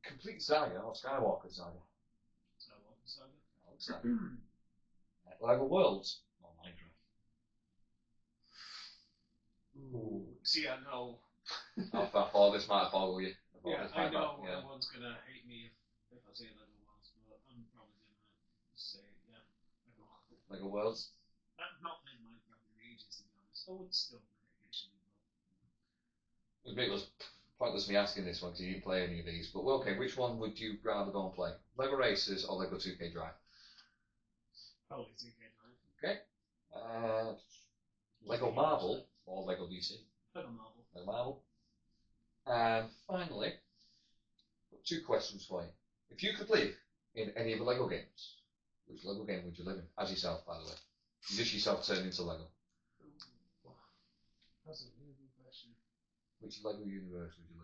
Complete Saga or Skywalker Saga? Skywalker Saga. Lego Worlds or Minecraft? Ooh. See, I know. I thought this might boggle you. I know everyone's gonna hate me if I say Lego Worlds, but I'm probably gonna say Lego Worlds. I've not played Minecraft in ages, to be honest. I would still play occasionally. It was pointless me asking this one because you didn't play any of these. But okay, which one would you rather go and play? Lego Racers or Lego 2K Drive? Probably 2K Drive. Okay. Lego Marvel or Lego DC? Lego Marvel. Lego Marvel. And finally, 2 questions for you. If you could live in any of the Lego games, which Lego game would you live in? As yourself, by the way. Just yourself turned into Lego. That's a really good question. Which Lego universe would you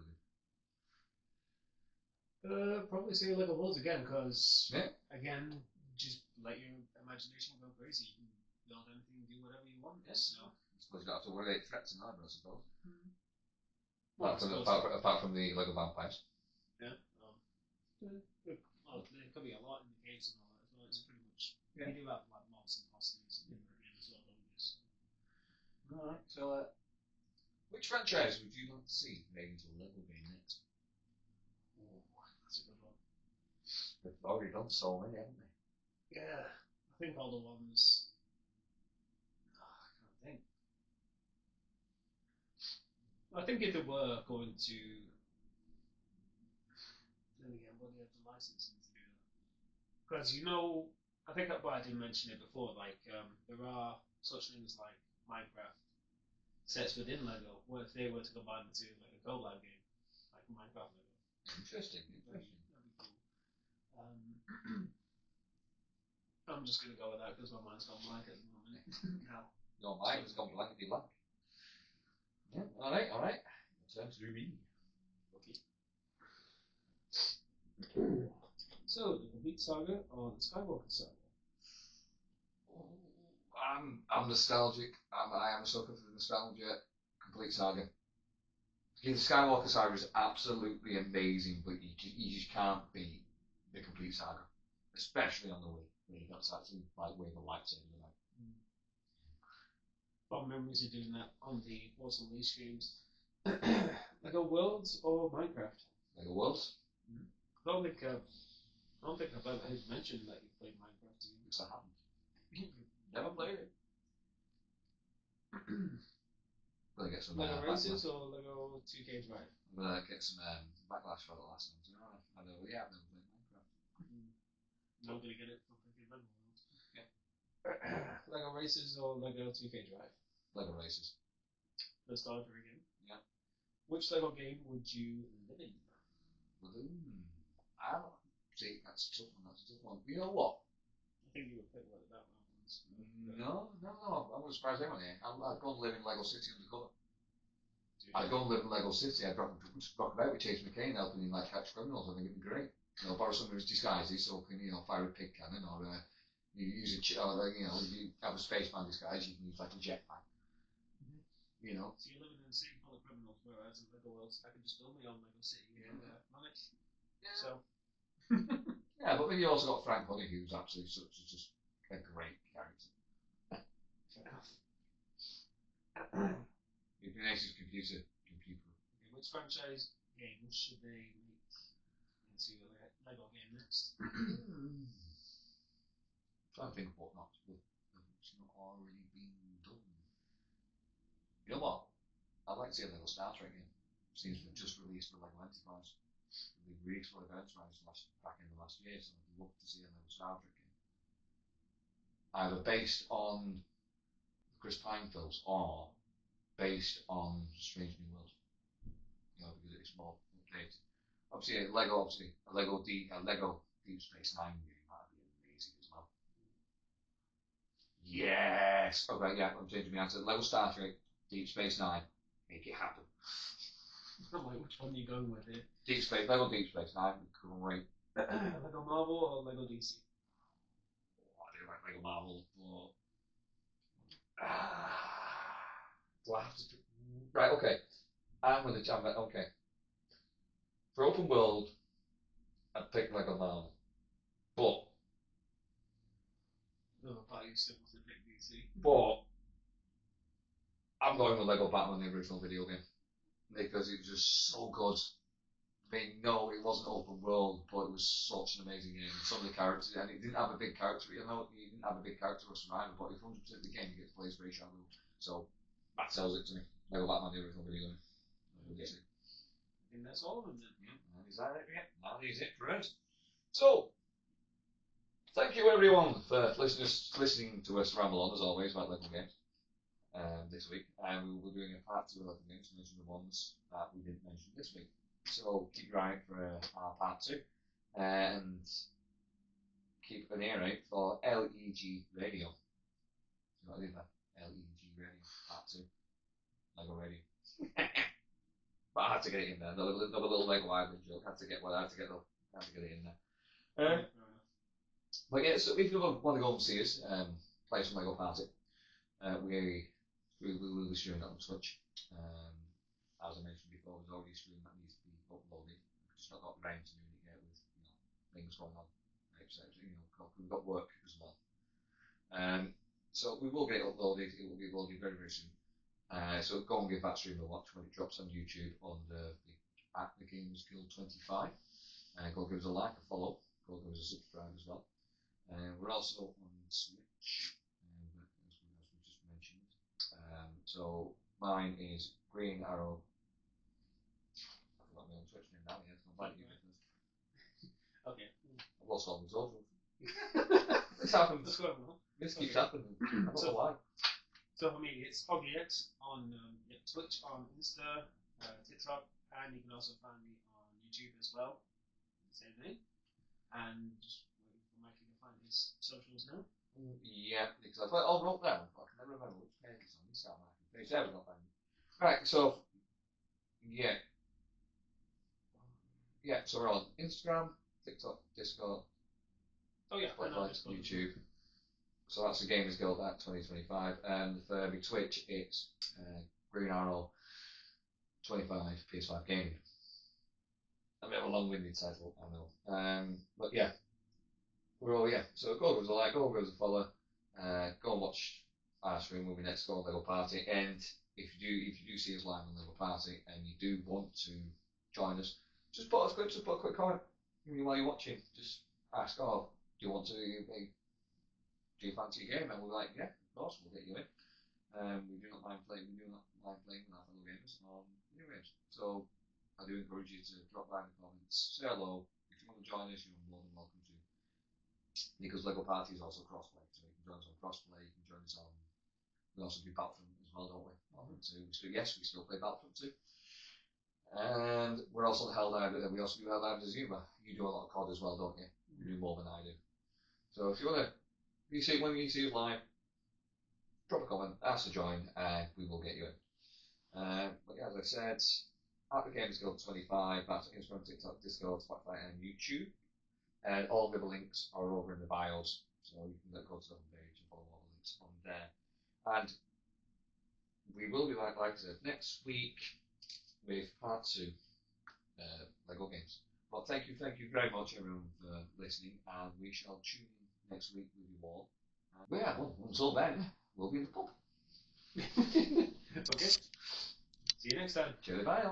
live in? Probably say Lego Worlds again, because, Yeah. again, just let your imagination go crazy. You can build anything, do whatever you want. Yes. So. I suppose you don't have to worry about threats and either, I suppose. Well, Apart from the Lego vampires. Yeah. Well, there could be a lot in the caves and all that as well. It's pretty much. Yeah. You do have like mobs and hostels in the game as well, don't you? So. Alright, so which franchise would you like to see made into a Lego game next? Oh, that's a good one. They've already done so many, haven't they? Yeah, I think all the ones. I can't think. I think if they were going to, then again, what do you have the licensing to do that? Because I think I did mention it before. Like, there are such things like Minecraft sets within Lego. What if they were to combine the two, like a go-live game, like Minecraft Lego? Interesting. That'd be cool. I'm just gonna go with that because my mind's gone blank at the moment. Now. No, mine has gone blankety blank. Yeah, alright. Turn to me. Okay. So, the complete saga or the Skywalker saga? I'm nostalgic. I am a sucker for nostalgia. Complete saga. Yeah, the Skywalker saga is absolutely amazing, but you just can't beat the complete saga, especially on the Wii, where you got to actually like wave a lightsaber around. Fond memories of doing that on the What's on These streams. Lego Worlds or Minecraft? Lego Worlds. I don't think I've ever heard mentioned that you played Minecraft. Because I haven't. Never played it. Gonna get some Lego Races backlash. or Lego 2K Drive? I'm gonna get some backlash for the last one. I know, yeah, I've never played Minecraft. Not gonna get it from thinking Lego Worlds. Yeah. Lego Races or Lego 2K Drive? Lego Races. The starter again. Yeah. Which Lego game would you live in? I don't see. That's a tough one. You know what? I think you would pick one of that one once. No. I wouldn't surprise anyone here. I'd go and live in Lego City Undercover. I'd go and live in Lego City. I'd rock about with Chase McCain helping him like catch criminals. I think it'd be great. Borrow some of his disguises so can fire a pig cannon or you use you have a spaceman disguise. You can use like a jetpack. So you're living in a city full of criminals, whereas in Lego Worlds, I can just build my own Lego city and manage. Yeah. So. Yeah, but then you also got Frank Honey, who's actually just a great character. Fair enough. Ignatius computer. Okay, which franchise game should they make into a Lego game next? Trying to think of what's not already been done. You know what? I'd like to see a Lego Star Trek game. Seems we've just released for Lego Enterprise. They released for Lego Enterprise back in the last year, so I'd love to see a Lego Star Trek game. Either based on the Chris Pine films or based on Strange New Worlds. Because it's more updated. Obviously, a Lego Deep Space Nine game that'd be amazing as well. Yes. Okay, yeah, I'm changing my answer. Lego Star Trek, Deep Space Nine, make it happen. I'm like, which one are you going with here? Lego Deep Space Nine, great. Lego Marvel or Lego DC? I do like Lego Marvel, but do I have to? Right, okay. I'm going to jump it. Okay. For open world, I'd pick Lego Marvel, but I'm going with Lego Batman, the original video game, because it was just so good. I mean, no, it wasn't open world, but it was such an amazing game. Some of the characters, and it didn't have a big character. You didn't have a big character or survivor, but if 100% of the game you get to play as Grey Shadow. So that sells it to me. Lego Batman, the original video game. Okay. And that's all of them then. Yeah, that is it. Yeah, that is it for us. So, thank you everyone for listening to us ramble on as always about Lego games. This week, we will be doing a part 2 of Lego games, mention the ones that we didn't mention this week. So keep your eye out for our part 2, and keep an ear out for LEG Radio. See what I did there? LEG Radio part 2, Lego Radio. But I had to get it in there. Another little Lego Island joke. I had to get it in there. But yeah, so if you want to go and see us, play some Lego Party, we will be streaming it on Twitch. As I mentioned before, there's already a stream that needs to be uploaded. We've just not got around to doing it yet with things going on. We've got work as well. So we will get it uploaded. It will be uploaded very, very soon. So go and give that stream a watch when it drops on YouTube under the Games Guild 25. Go give us a like, a follow. Go give us a subscribe as well. We're also on Switch, as we just mentioned. So mine is Green Arrow. I forgot my own Twitch name now. Yeah, it's not like you first. Okay. I've lost all my socials. This happens. This keeps happening. I don't know why. So for me, it's FoggyX on Twitch, on Insta, TikTok, and you can also find me on YouTube as well. Same name. And just waiting for Mikey to find his socials now. Yeah, because I wrote down, but I can never remember which page it's on. This out marking page. There we go. Right, so yeah, so we're on Instagram, TikTok, Discord, Oh yeah, Spotify, YouTube. So that's the Gamers Guild at 2025, and for my Twitch, it's Green Arrow 25 PS5 Gaming. A bit of a long-winded title, I know. But yeah, we're all So go give us a like, go give us a follow. Go and watch our stream when we next go on Lego Party. And if you do see us live on Lego Party and you do want to join us, just put a quick comment while you're watching. Just ask, do you want to? Do you fancy a game? And we're like, yeah, of course, we'll get you in. We do not mind playing. We do not mind playing with our fellow gamers on video games. So I do encourage you to drop by in the comments, say hello. If you want to join us, you're more than welcome to. Because Lego Party is also crossplay, so you can join us on crossplay. You can join us on. We also do Battlefront as well, don't we? Battlefront 2. We still play Battlefront 2. And we're also the Helldivers. We also do Helldivers Zuma. You do a lot of COD as well, don't you? You do more than I do. So if you want to. When you see us live, drop a comment, ask to join, and we will get you in. But yeah, as I said, at the Games Guild 25, that's Instagram, TikTok, Discord, Spotify, and YouTube. And all the links are over in the bios, so you can go to the homepage and follow all the links on there. And we will be like I said, next week with part 2 Lego games. Well, thank you very much, everyone, for listening, and we shall tune in next week with you all. Until then, we'll be in the pub. Okay. See you next time. Cheerio, bye.